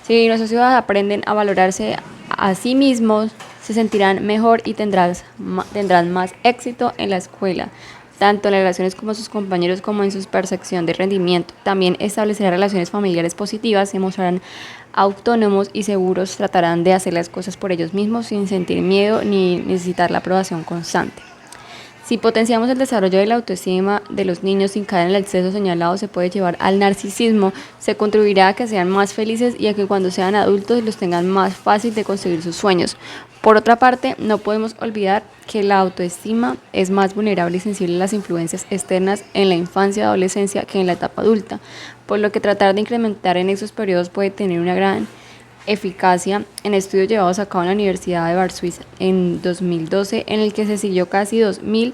Si nuestros hijos aprenden a valorarse a sí mismos, se sentirán mejor y tendrán más éxito en la escuela, tanto en las relaciones con sus compañeros como en su percepción de rendimiento. También establecerán relaciones familiares positivas, se mostrarán autónomos y seguros, tratarán de hacer las cosas por ellos mismos sin sentir miedo ni necesitar la aprobación constante. Si potenciamos el desarrollo de la autoestima de los niños sin caer en el exceso señalado, se puede llevar al narcisismo, se contribuirá a que sean más felices y a que cuando sean adultos los tengan más fácil de conseguir sus sueños. Por otra parte, no podemos olvidar que la autoestima es más vulnerable y sensible a las influencias externas en la infancia y adolescencia que en la etapa adulta, por lo que tratar de incrementar en esos periodos puede tener una gran eficacia. En estudios llevados a cabo en la Universidad de Varsovia en 2012, en el que se siguió casi 2.000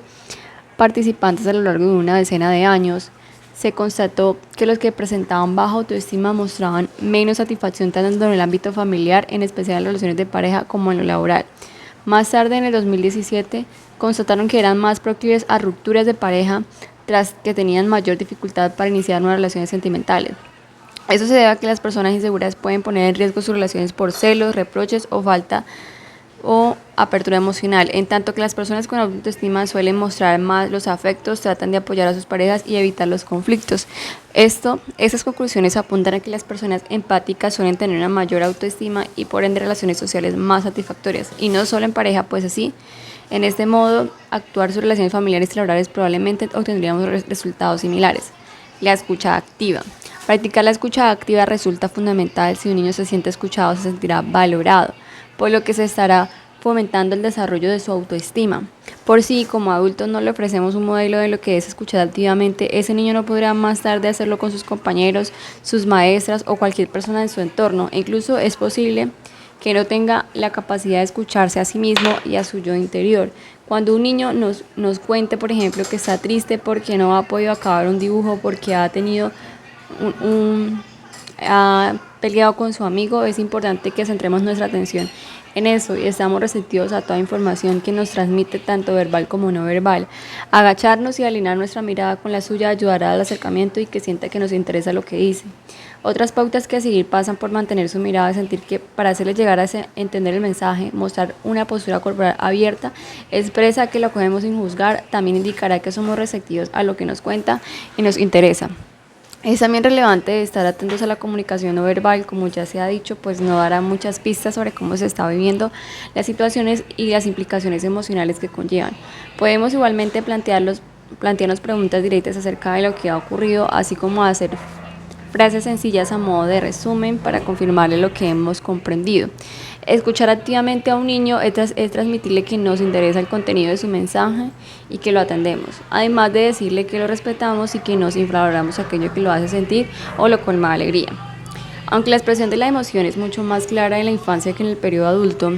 participantes a lo largo de una decena de años, se constató que los que presentaban baja autoestima mostraban menos satisfacción tanto en el ámbito familiar, en especial en las relaciones de pareja, como en lo laboral. Más tarde, en el 2017, constataron que eran más proclives a rupturas de pareja, tras que tenían mayor dificultad para iniciar nuevas relaciones sentimentales. Eso se debe a que las personas inseguras pueden poner en riesgo sus relaciones por celos, reproches o falta o apertura emocional, en tanto que las personas con autoestima suelen mostrar más los afectos, tratan de apoyar a sus parejas y evitar los conflictos. Estas conclusiones apuntan a que las personas empáticas suelen tener una mayor autoestima y por ende relaciones sociales más satisfactorias, y no solo en pareja, pues así, en este modo, actuar sus relaciones familiares y laborales probablemente obtendríamos resultados similares. La escucha activa. Practicar la escucha activa resulta fundamental. Si un niño se siente escuchado, se sentirá valorado, por lo que se estará fomentando el desarrollo de su autoestima. Por si como adultos no le ofrecemos un modelo de lo que es escuchar activamente, ese niño no podrá más tarde hacerlo con sus compañeros, sus maestras o cualquier persona en su entorno. E incluso es posible que no tenga la capacidad de escucharse a sí mismo y a su yo interior. Cuando un niño nos cuente, por ejemplo, que está triste porque no ha podido acabar un dibujo, porque ha tenido ha peleado con su amigo, es importante que centremos nuestra atención en eso y estamos receptivos a toda información que nos transmite, tanto verbal como no verbal. Agacharnos y alinear nuestra mirada con la suya ayudará al acercamiento y que sienta que nos interesa lo que dice. Otras pautas que a seguir pasan por mantener su mirada, sentir que para hacerle llegar a entender el mensaje, mostrar una postura corporal abierta, expresa que lo cogemos sin juzgar, también indicará que somos receptivos a lo que nos cuenta y nos interesa. Es también relevante estar atentos a la comunicación no verbal, como ya se ha dicho, pues no dará muchas pistas sobre cómo se está viviendo las situaciones y las implicaciones emocionales que conllevan. Podemos igualmente plantearnos preguntas directas acerca de lo que ha ocurrido, así como hacer frases sencillas a modo de resumen para confirmarle lo que hemos comprendido. Escuchar activamente a un niño es transmitirle que nos interesa el contenido de su mensaje y que lo atendemos, además de decirle que lo respetamos y que nos infravaloramos aquello que lo hace sentir o lo colma de alegría. Aunque la expresión de la emoción es mucho más clara en la infancia que en el periodo adulto,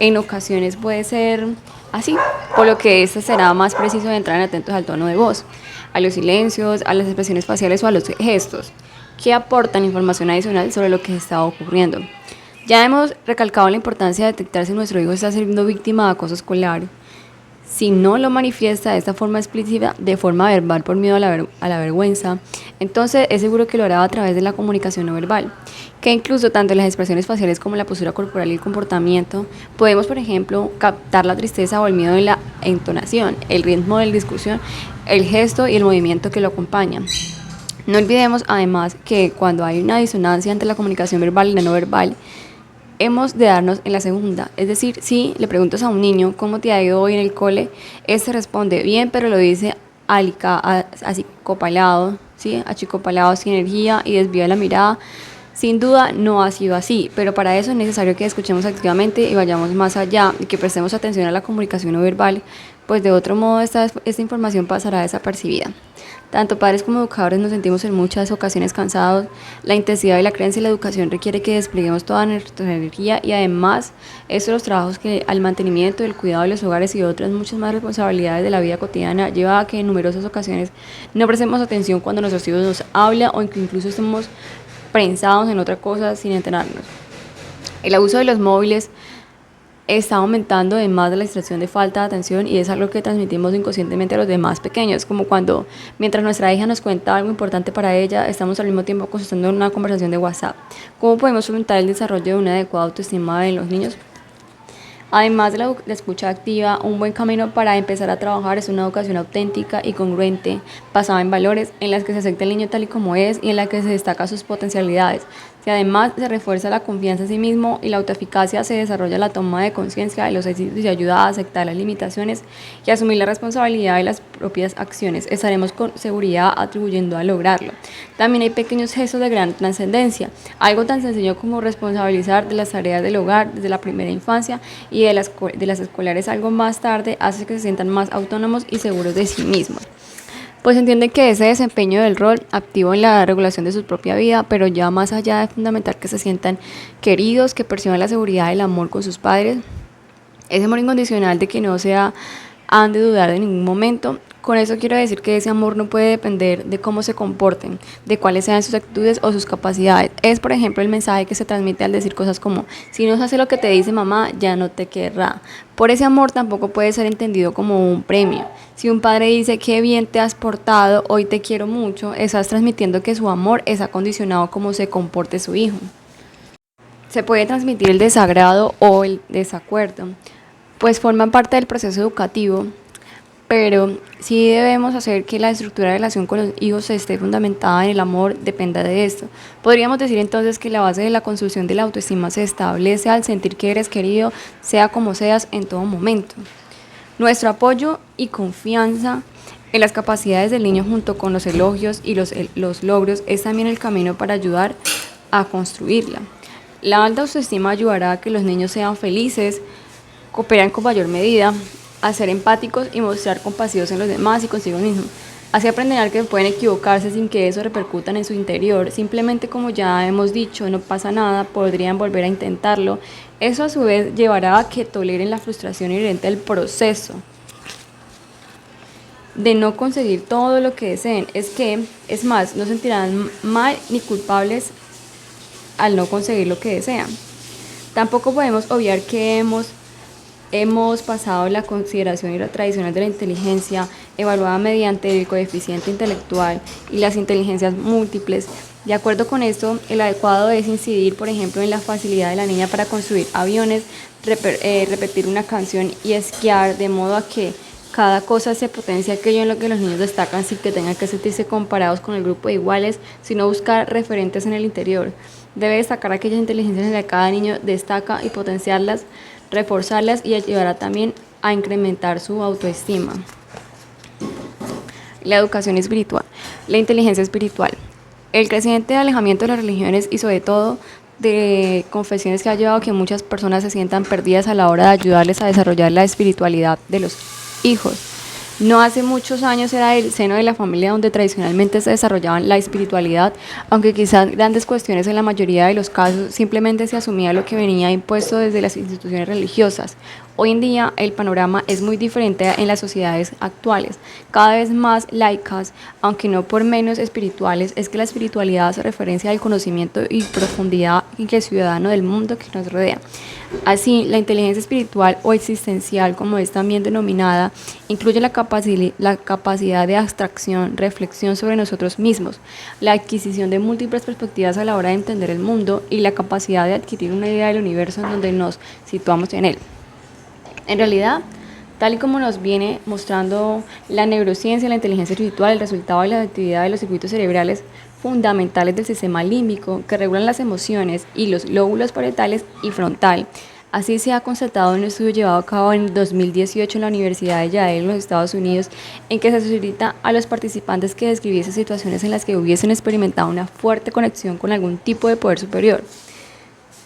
en ocasiones puede ser así, por lo que este será más preciso de entrar en atentos al tono de voz, a los silencios, a las expresiones faciales o a los gestos, que aportan información adicional sobre lo que está ocurriendo. Ya hemos recalcado la importancia de detectar si nuestro hijo está siendo víctima de acoso escolar. Si no lo manifiesta de esta forma explícita, de forma verbal por miedo a la vergüenza, entonces es seguro que lo hará a través de la comunicación no verbal, que incluso tanto en las expresiones faciales como la postura corporal y el comportamiento, podemos, por ejemplo, captar la tristeza o el miedo en la entonación, el ritmo de la discusión, el gesto y el movimiento que lo acompañan. No olvidemos además que cuando hay una disonancia entre la comunicación verbal y la no verbal, hemos de darnos en la segunda, es decir, si le preguntas a un niño cómo te ha ido hoy en el cole, este responde bien, pero lo dice achicopalado, ¿sí? Achicopalado, sin energía y desvía la mirada. Sin duda no ha sido así, pero para eso es necesario que escuchemos activamente y vayamos más allá y que prestemos atención a la comunicación no verbal, pues de otro modo esta información pasará desapercibida. Tanto padres como educadores nos sentimos en muchas ocasiones cansados. La intensidad y la creencia en la educación requiere que despleguemos toda nuestra energía y además estos los trabajos que al mantenimiento, el cuidado de los hogares y otras muchas más responsabilidades de la vida cotidiana lleva a que en numerosas ocasiones no prestemos atención cuando nuestros hijos nos hablan o que incluso estemos prensados en otra cosa sin enterarnos. El abuso de los móviles está aumentando además de la distracción de falta de atención y es algo que transmitimos inconscientemente a los demás pequeños, como cuando mientras nuestra hija nos cuenta algo importante para ella, estamos al mismo tiempo consultando una conversación de WhatsApp. ¿Cómo podemos fomentar el desarrollo de una adecuada autoestima en los niños? Además de la escucha activa, un buen camino para empezar a trabajar es una educación auténtica y congruente, basada en valores, en las que se acepta el niño tal y como es y en la que se destaca sus potencialidades. Si además se refuerza la confianza en sí mismo y la autoeficacia, se desarrolla la toma de conciencia de los éxitos y ayuda a aceptar las limitaciones y asumir la responsabilidad de las propias acciones. Estaremos con seguridad atribuyendo a lograrlo. También hay pequeños gestos de gran trascendencia, algo tan sencillo como responsabilizar de las tareas del hogar desde la primera infancia y de las escolares algo más tarde hace que se sientan más autónomos y seguros de sí mismos. Pues entienden que ese desempeño del rol activo en la regulación de su propia vida, pero ya más allá de fundamental que se sientan queridos, que perciban la seguridad del amor con sus padres, ese amor incondicional de que no han de dudar de ningún momento. Con eso quiero decir que ese amor no puede depender de cómo se comporten, de cuáles sean sus actitudes o sus capacidades. Es, por ejemplo, el mensaje que se transmite al decir cosas como: si no se hace lo que te dice mamá, ya no te querrá. Por ese amor tampoco puede ser entendido como un premio. Si un padre dice: qué bien te has portado, hoy te quiero mucho, estás transmitiendo que su amor es acondicionado a cómo se comporte su hijo. Se puede transmitir el desagrado o el desacuerdo, pues forman parte del proceso educativo, pero sí debemos hacer que la estructura de relación con los hijos esté fundamentada en el amor, dependa de esto. Podríamos decir entonces que la base de la construcción de la autoestima se establece al sentir que eres querido, sea como seas, en todo momento. Nuestro apoyo y confianza en las capacidades del niño junto con los elogios y los logros es también el camino para ayudar a construirla. La alta autoestima ayudará a que los niños sean felices, cooperan con mayor medida, a ser empáticos y mostrar compasivos en los demás y consigo mismos. Así aprenderán que pueden equivocarse sin que eso repercuta en su interior. Simplemente, como ya hemos dicho, no pasa nada, podrían volver a intentarlo. Eso a su vez llevará a que toleren la frustración inherente al proceso de no conseguir todo lo que deseen. Es más, no sentirán mal ni culpables al no conseguir lo que desean. Tampoco podemos obviar que hemos pasado la consideración y la tradicional de la inteligencia, evaluada mediante el coeficiente intelectual y las inteligencias múltiples. De acuerdo con esto, el adecuado es incidir, por ejemplo, en la facilidad de la niña para construir aviones, repetir una canción y esquiar, de modo a que cada cosa se potencia aquello en lo que los niños destacan sin que tengan que sentirse comparados con el grupo de iguales, sino buscar referentes en el interior. Debe destacar aquellas inteligencias en las que cada niño destaca y potenciarlas, reforzarlas, y ayudará también a incrementar su autoestima. La educación espiritual, la inteligencia espiritual. El creciente alejamiento de las religiones y sobre todo de confesiones que ha llevado a que muchas personas se sientan perdidas a la hora de ayudarles a desarrollar la espiritualidad de los hijos. No hace muchos años era el seno de la familia donde tradicionalmente se desarrollaban la espiritualidad, aunque quizás grandes cuestiones en la mayoría de los casos simplemente se asumía lo que venía impuesto desde las instituciones religiosas. Hoy en día el panorama es muy diferente en las sociedades actuales, cada vez más laicas, aunque no por menos espirituales. Es que la espiritualidad hace referencia al conocimiento y profundidad en que el ciudadano del mundo que nos rodea. Así, la inteligencia espiritual o existencial, como es también denominada, incluye la capacidad de abstracción, reflexión sobre nosotros mismos, la adquisición de múltiples perspectivas a la hora de entender el mundo y la capacidad de adquirir una idea del universo en donde nos situamos en él. En realidad, tal y como nos viene mostrando la neurociencia, la inteligencia espiritual, el resultado de la actividad de los circuitos cerebrales fundamentales del sistema límbico que regulan las emociones y los lóbulos parietales y frontal. Así se ha constatado en un estudio llevado a cabo en 2018 en la Universidad de Yale en los Estados Unidos, en que se solicita a los participantes que describiesen situaciones en las que hubiesen experimentado una fuerte conexión con algún tipo de poder superior,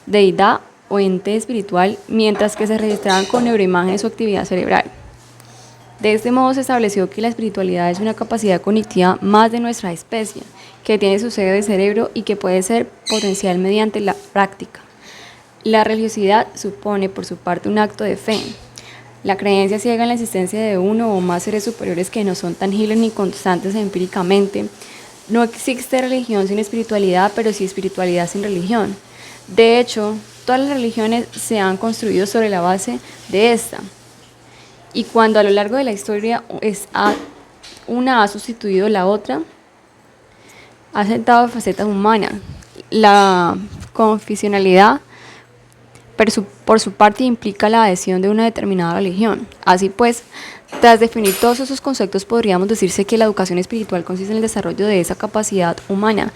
deidad o ente espiritual, mientras que se registraban con neuroimágenes su actividad cerebral. De este modo se estableció que la espiritualidad es una capacidad cognitiva más de nuestra especie, que tiene su sede de cerebro y que puede ser potencial mediante la práctica. La religiosidad supone, por su parte, un acto de fe. La creencia ciega en la existencia de uno o más seres superiores que no son tangibles ni constantes empíricamente. No existe religión sin espiritualidad, pero sí espiritualidad sin religión. De hecho, todas las religiones se han construido sobre la base de esta. Y cuando a lo largo de la historia una ha sustituido la otra, ha sentado facetas humanas. La confesionalidad, por su parte, implica la adhesión de una determinada religión. Así pues, tras definir todos esos conceptos, podríamos decirse que la educación espiritual consiste en el desarrollo de esa capacidad humana,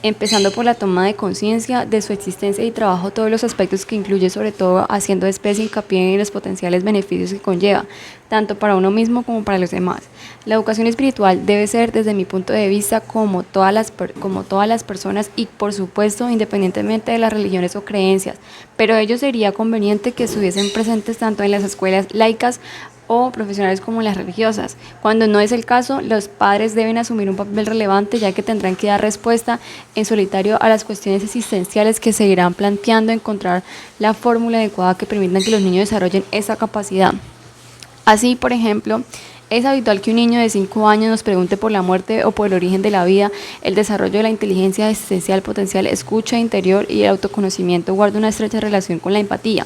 empezando por la toma de conciencia de su existencia y trabajo todos los aspectos que incluye, sobre todo haciendo especial hincapié en los potenciales beneficios que conlleva, tanto para uno mismo como para los demás. La educación espiritual debe ser, desde mi punto de vista, como todas las personas y, por supuesto, independientemente de las religiones o creencias, pero ello sería conveniente que estuviesen presentes tanto en las escuelas laicas o profesionales como las religiosas. Cuando no es el caso, los padres deben asumir un papel relevante, ya que tendrán que dar respuesta en solitario a las cuestiones existenciales que seguirán planteando, encontrar la fórmula adecuada que permitan que los niños desarrollen esa capacidad. Así, por ejemplo, es habitual que un niño de 5 años nos pregunte por la muerte o por el origen de la vida. El desarrollo de la inteligencia existencial potencial, escucha interior y el autoconocimiento guarda una estrecha relación con la empatía,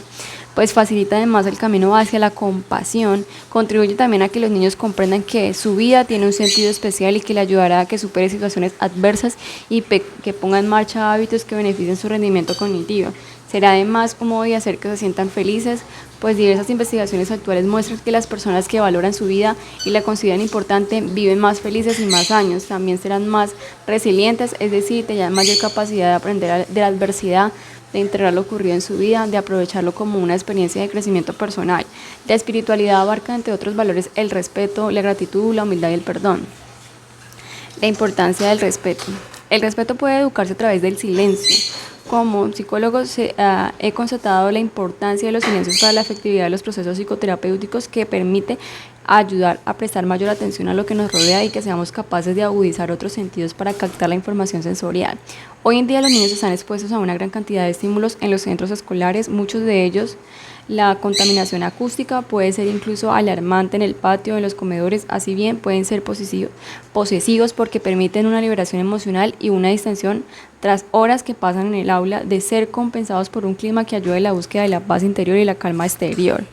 pues facilita además el camino hacia la compasión. Contribuye también a que los niños comprendan que su vida tiene un sentido especial y que le ayudará a que supere situaciones adversas y que ponga en marcha hábitos que beneficien su rendimiento cognitivo. Será además un modo de hacer que se sientan felices, pues diversas investigaciones actuales muestran que las personas que valoran su vida y la consideran importante viven más felices y más años. También serán más resilientes, es decir, tendrán mayor capacidad de aprender de la adversidad, de integrar lo ocurrido en su vida, de aprovecharlo como una experiencia de crecimiento personal. La espiritualidad abarca, entre otros valores, el respeto, la gratitud, la humildad y el perdón. La importancia del respeto. El respeto puede educarse a través del silencio. Como psicólogo he constatado la importancia de los silencios para la efectividad de los procesos psicoterapéuticos, que permite ayudar a prestar mayor atención a lo que nos rodea y que seamos capaces de agudizar otros sentidos para captar la información sensorial. Hoy en día los niños están expuestos a una gran cantidad de estímulos en los centros escolares, muchos de ellos. La contaminación acústica puede ser incluso alarmante en el patio, en los comedores, así bien pueden ser posesivos porque permiten una liberación emocional y una distensión tras horas que pasan en el aula, de ser compensados por un clima que ayude a la búsqueda de la paz interior y la calma exterior.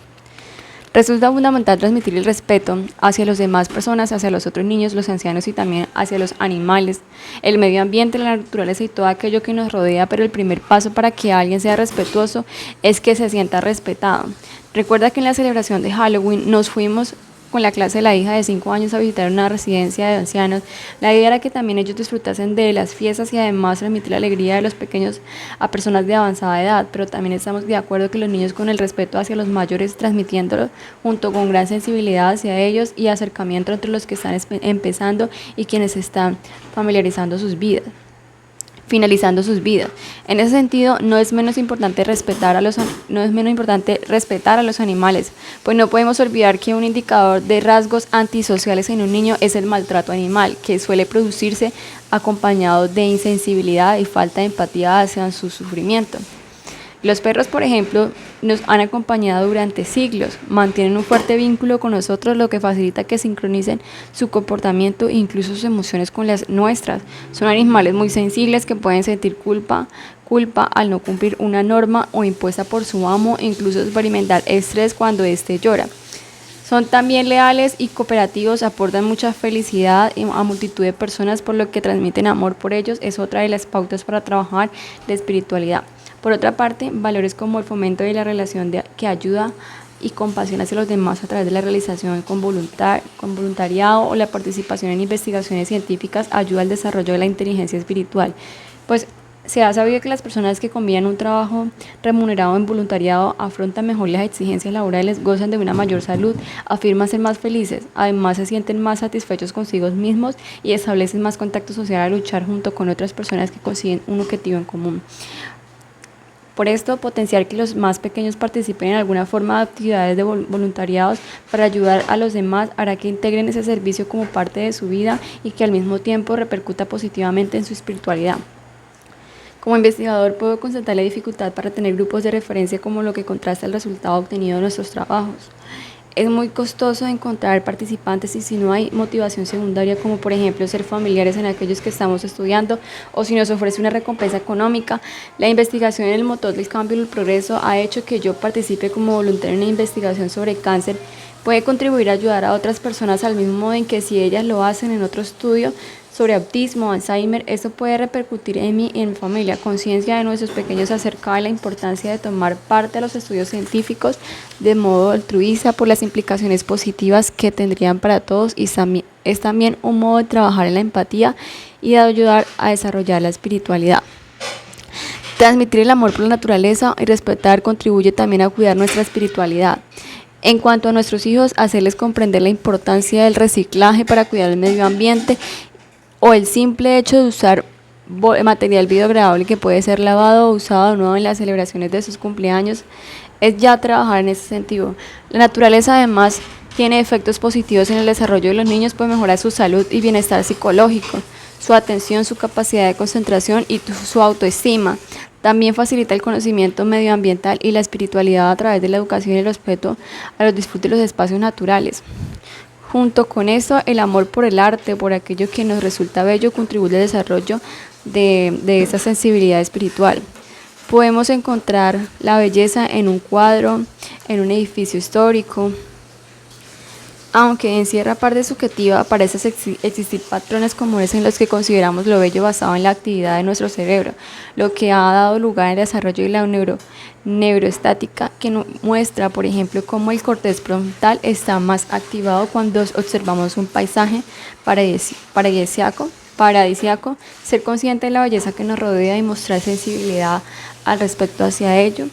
Resulta fundamental transmitir el respeto hacia las demás personas, hacia los otros niños, los ancianos y también hacia los animales, el medio ambiente, la naturaleza y todo aquello que nos rodea, pero el primer paso para que alguien sea respetuoso es que se sienta respetado. Recuerda que en la celebración de Halloween nos fuimos con la clase de la hija de 5 años a visitar una residencia de ancianos. La idea era que también ellos disfrutasen de las fiestas y además transmitir la alegría de los pequeños a personas de avanzada edad, pero también estamos de acuerdo que los niños, con el respeto hacia los mayores, transmitiéndolo junto con gran sensibilidad hacia ellos y acercamiento entre los que están empezando y quienes están familiarizando sus vidas. finalizando sus vidas. En ese sentido, no es menos importante respetar a los animales, pues no podemos olvidar que un indicador de rasgos antisociales en un niño es el maltrato animal, que suele producirse acompañado de insensibilidad y falta de empatía hacia su sufrimiento. Los perros, por ejemplo, nos han acompañado durante siglos, mantienen un fuerte vínculo con nosotros, lo que facilita que sincronicen su comportamiento e incluso sus emociones con las nuestras. Son animales muy sensibles que pueden sentir culpa al no cumplir una norma o impuesta por su amo e incluso experimentar estrés cuando éste llora. Son también leales y cooperativos, aportan mucha felicidad a multitud de personas, por lo que transmiten amor por ellos. Es otra de las pautas para trabajar la espiritualidad. Por otra parte, valores como el fomento de la relación que ayuda y compasión hacia los demás a través de la realización con voluntariado o la participación en investigaciones científicas ayuda al desarrollo de la inteligencia espiritual. Pues se ha sabido que las personas que combinan un trabajo remunerado en voluntariado afrontan mejor las exigencias laborales, gozan de una mayor salud, afirman ser más felices, además se sienten más satisfechos consigo mismos y establecen más contacto social al luchar junto con otras personas que consiguen un objetivo en común. Por esto, potenciar que los más pequeños participen en alguna forma de actividades de voluntariados para ayudar a los demás hará que integren ese servicio como parte de su vida y que al mismo tiempo repercuta positivamente en su espiritualidad. Como investigador puedo constatar la dificultad para tener grupos de referencia como lo que contrasta el resultado obtenido de nuestros trabajos. Es muy costoso encontrar participantes y si no hay motivación secundaria como por ejemplo ser familiares en aquellos que estamos estudiando o si nos ofrece una recompensa económica. La investigación en el motor del cambio y el progreso ha hecho que yo participe como voluntario en una investigación sobre cáncer. Puede contribuir a ayudar a otras personas al mismo modo en que si ellas lo hacen en otro estudio sobre autismo, Alzheimer, esto puede repercutir en mí y en mi familia. Conciencia de nuestros pequeños acerca de la importancia de tomar parte a los estudios científicos de modo altruista por las implicaciones positivas que tendrían para todos y es también un modo de trabajar en la empatía y de ayudar a desarrollar la espiritualidad. Transmitir el amor por la naturaleza y respetar contribuye también a cuidar nuestra espiritualidad. En cuanto a nuestros hijos, hacerles comprender la importancia del reciclaje para cuidar el medio ambiente o el simple hecho de usar material biodegradable que puede ser lavado o usado de nuevo en las celebraciones de sus cumpleaños, es ya trabajar en ese sentido. La naturaleza además tiene efectos positivos en el desarrollo de los niños, pues mejora su salud y bienestar psicológico, su atención, su capacidad de concentración y su autoestima. También facilita el conocimiento medioambiental y la espiritualidad a través de la educación y el respeto a los disfrutes de los espacios naturales. Junto con eso, el amor por el arte, por aquello que nos resulta bello, contribuye al desarrollo de esa sensibilidad espiritual. Podemos encontrar la belleza en un cuadro, en un edificio histórico. Aunque encierra parte subjetiva, parece existir patrones comunes en los que consideramos lo bello basado en la actividad de nuestro cerebro, lo que ha dado lugar al desarrollo de la neuroestática, que muestra, por ejemplo, cómo el corteza frontal está más activado cuando observamos un paisaje paradisíaco. Ser consciente de la belleza que nos rodea y mostrar sensibilidad al respecto hacia ello.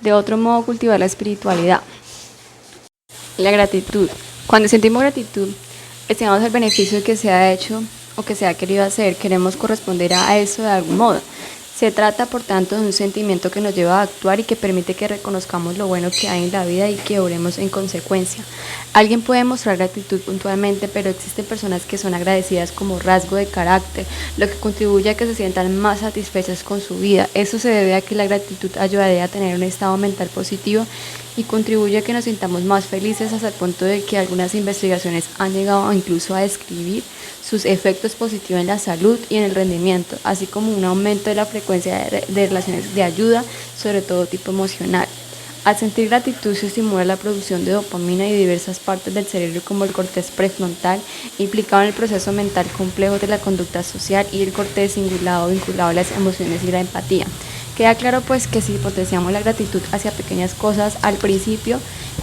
De otro modo, cultivar la espiritualidad. La gratitud. Cuando sentimos gratitud, estimamos el beneficio que se ha hecho o que se ha querido hacer, queremos corresponder a eso de algún modo. Se trata, por tanto, de un sentimiento que nos lleva a actuar y que permite que reconozcamos lo bueno que hay en la vida y que obremos en consecuencia. Alguien puede mostrar gratitud puntualmente, pero existen personas que son agradecidas como rasgo de carácter, lo que contribuye a que se sientan más satisfechas con su vida. Eso se debe a que la gratitud ayudaría a tener un estado mental positivo y contribuye a que nos sintamos más felices hasta el punto de que algunas investigaciones han llegado incluso a describir sus efectos positivos en la salud y en el rendimiento, así como un aumento de la frecuencia de relaciones de ayuda, sobre todo tipo emocional. Al sentir gratitud se estimula la producción de dopamina y diversas partes del cerebro como el corteza prefrontal, implicado en el proceso mental complejo de la conducta social, y el corteza cingulado vinculado a las emociones y la empatía. Queda claro pues que si potenciamos la gratitud hacia pequeñas cosas al principio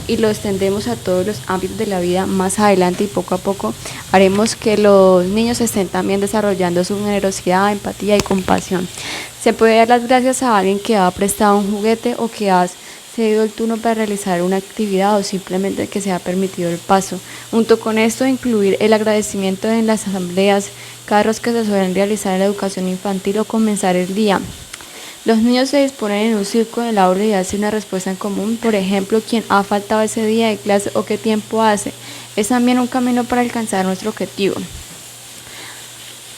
y lo extendemos a todos los ámbitos de la vida más adelante y poco a poco, haremos que los niños estén también desarrollando su generosidad, empatía y compasión. Se puede dar las gracias a alguien que ha prestado un juguete o que has cedido el turno para realizar una actividad o simplemente que sea permitido el paso. Junto con esto, incluir el agradecimiento en las asambleas, cargos que se suelen realizar en la educación infantil o comenzar el día. Los niños se disponen en un círculo del aula y hacen una respuesta en común, por ejemplo, quién ha faltado ese día de clase o qué tiempo hace. Es también un camino para alcanzar nuestro objetivo.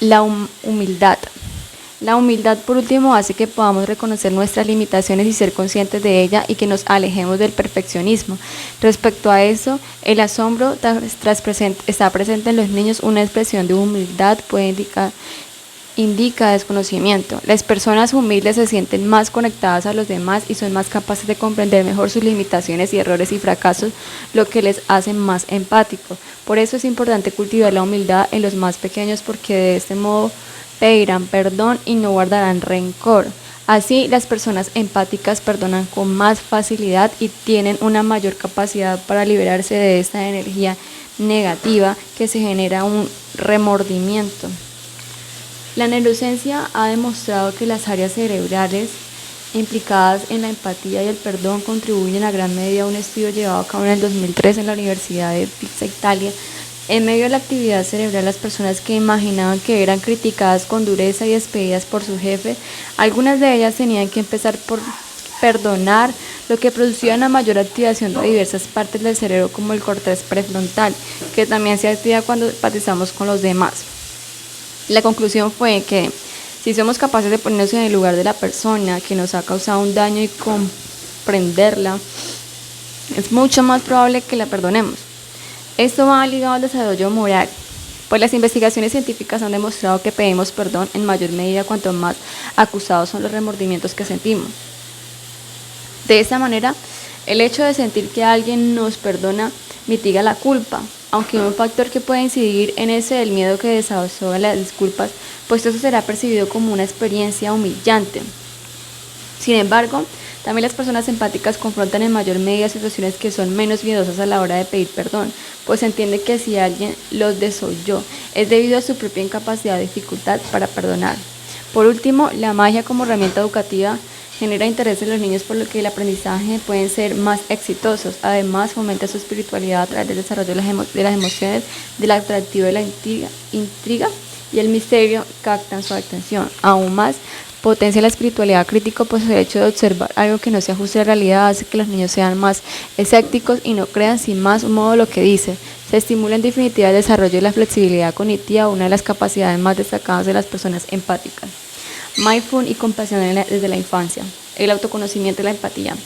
La humildad. La humildad, por último, hace que podamos reconocer nuestras limitaciones y ser conscientes de ellas y que nos alejemos del perfeccionismo. Respecto a eso, el asombro está presente en los niños. Una expresión de humildad puede indica desconocimiento. Las personas humildes se sienten más conectadas a los demás y son más capaces de comprender mejor sus limitaciones y errores y fracasos, lo que les hace más empáticos. Por eso es importante cultivar la humildad en los más pequeños, porque de este modo pedirán perdón y no guardarán rencor. Así, las personas empáticas perdonan con más facilidad y tienen una mayor capacidad para liberarse de esta energía negativa que se genera un remordimiento. La neurociencia ha demostrado que las áreas cerebrales implicadas en la empatía y el perdón contribuyen a gran medida a un estudio llevado a cabo en el 2003 en la Universidad de Pisa, Italia. En medio de la actividad cerebral, las personas que imaginaban que eran criticadas con dureza y despedidas por su jefe, algunas de ellas tenían que empezar por perdonar, lo que producía una mayor activación de diversas partes del cerebro como el córtex prefrontal, que también se activa cuando empatizamos con los demás. La conclusión fue que si somos capaces de ponernos en el lugar de la persona que nos ha causado un daño y comprenderla, es mucho más probable que la perdonemos. Esto va ligado al desarrollo moral, pues las investigaciones científicas han demostrado que pedimos perdón en mayor medida cuanto más acusados son los remordimientos que sentimos. De esta manera, el hecho de sentir que alguien nos perdona mitiga la culpa, aunque un factor que puede incidir en ese el miedo que desahoga las disculpas, pues eso será percibido como una experiencia humillante. Sin embargo, también las personas empáticas confrontan en mayor medida situaciones que son menos miedosas a la hora de pedir perdón, pues se entiende que si alguien los desoyó es debido a su propia incapacidad o dificultad para perdonar. Por último, la magia como herramienta educativa genera interés en los niños, por lo que el aprendizaje pueden ser más exitosos. Además, fomenta su espiritualidad a través del desarrollo de las emociones, del atractivo de la intriga y el misterio captan su atención. Aún más, potencia la espiritualidad crítica, pues el hecho de observar algo que no se ajuste a la realidad hace que los niños sean más escépticos y no crean sin más un modo lo que dice. Se estimula en definitiva el desarrollo de la flexibilidad cognitiva, una de las capacidades más destacadas de las personas empáticas. Mindful y compasión desde la infancia. El autoconocimiento y la empatía.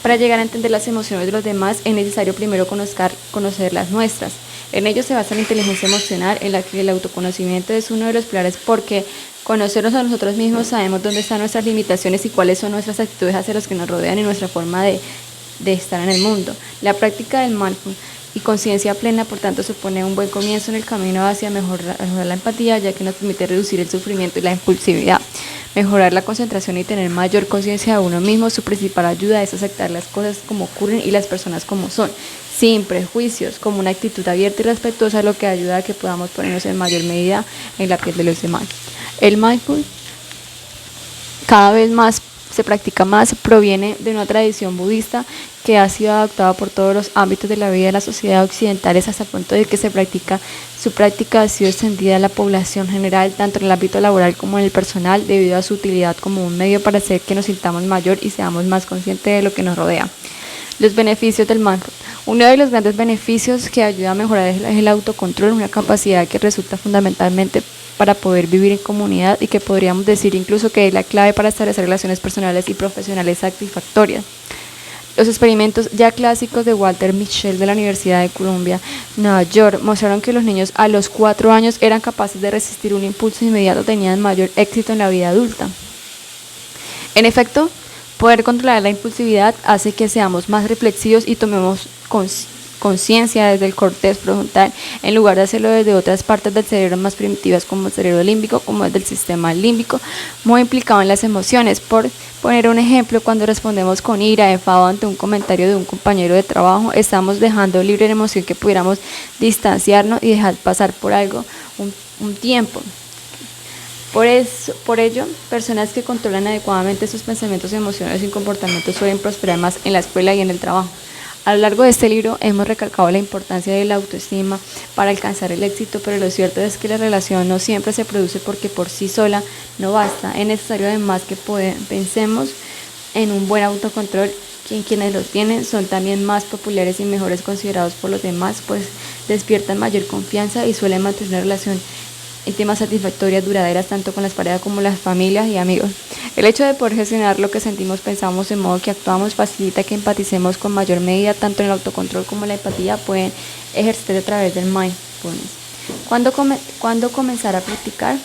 Para llegar a entender las emociones de los demás es necesario primero conocer las nuestras. En ello se basa la inteligencia emocional, en la que el autoconocimiento es uno de los pilares, porque conocernos a nosotros mismos sabemos dónde están nuestras limitaciones y cuáles son nuestras actitudes hacia los que nos rodean y nuestra forma de estar en el mundo. La práctica del mindful y conciencia plena, por tanto, supone un buen comienzo en el camino hacia mejorar la empatía, ya que nos permite reducir el sufrimiento y la impulsividad, mejorar la concentración y tener mayor conciencia de uno mismo. Su principal ayuda es aceptar las cosas como ocurren y las personas como son, sin prejuicios, como una actitud abierta y respetuosa, lo que ayuda a que podamos ponernos en mayor medida en la piel de los demás. El mindful cada vez más se practica más, proviene de una tradición budista que ha sido adoptada por todos los ámbitos de la vida de las sociedades occidentales, hasta el punto de que su práctica ha sido extendida a la población general, tanto en el ámbito laboral como en el personal, debido a su utilidad como un medio para hacer que nos sintamos mayor y seamos más conscientes de lo que nos rodea. Los beneficios del mindful. Uno de los grandes beneficios que ayuda a mejorar es el autocontrol, una capacidad que resulta fundamentalmente para poder vivir en comunidad y que podríamos decir incluso que es la clave para establecer relaciones personales y profesionales satisfactorias. Los experimentos ya clásicos de Walter Mischel de la Universidad de Columbia, Nueva York, mostraron que los niños a los 4 años eran capaces de resistir un impulso inmediato, tenían mayor éxito en la vida adulta. En efecto, poder controlar la impulsividad hace que seamos más reflexivos y tomemos conciencia desde el córtex prefrontal, en lugar de hacerlo desde otras partes del cerebro más primitivas como el cerebro límbico, como el del sistema límbico, muy implicado en las emociones. Por poner un ejemplo, cuando respondemos con ira, enfado ante un comentario de un compañero de trabajo, estamos dejando libre la emoción que pudiéramos distanciarnos y dejar pasar por algo un tiempo. Por ello, personas que controlan adecuadamente sus pensamientos, emociones y comportamientos suelen prosperar más en la escuela y en el trabajo. A lo largo de este libro hemos recalcado la importancia de la autoestima para alcanzar el éxito, pero lo cierto es que la relación no siempre se produce porque por sí sola no basta. Es necesario además que pensemos en un buen autocontrol. Quienes lo tienen son también más populares y mejores considerados por los demás, pues despiertan mayor confianza y suelen mantener una relación íntimas satisfactorias, duraderas, tanto con las parejas como las familias y amigos. El hecho de poder gestionar lo que sentimos, pensamos, de modo que actuamos, facilita que empaticemos con mayor medida, tanto en el autocontrol como la empatía pueden ejercerse a través del mindfulness. ¿Cuándo comenzar a practicar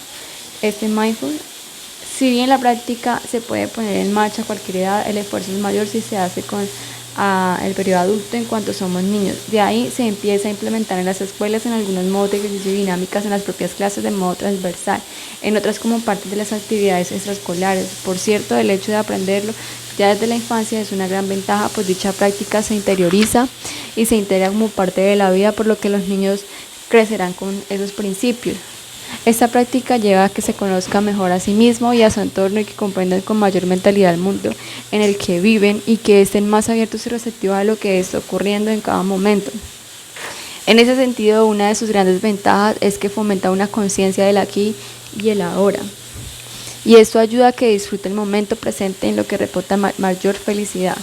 este mindfulness? Si bien la práctica se puede poner en marcha a cualquier edad, el esfuerzo es mayor si se hace con el periodo adulto en cuanto somos niños. De ahí se empieza a implementar en las escuelas, en algunos modos de ejercicio y dinámicas en las propias clases de modo transversal, en otras como parte de las actividades extraescolares. Por cierto, el hecho de aprenderlo ya desde la infancia es una gran ventaja, pues dicha práctica se interioriza y se integra como parte de la vida, por lo que los niños crecerán con esos principios. Esta práctica lleva a que se conozca mejor a sí mismo y a su entorno y que comprendan con mayor mentalidad el mundo en el que viven y que estén más abiertos y receptivos a lo que está ocurriendo en cada momento. En ese sentido, una de sus grandes ventajas es que fomenta una conciencia del aquí y el ahora. Y esto ayuda a que disfrute el momento presente, en lo que reporta mayor felicidad.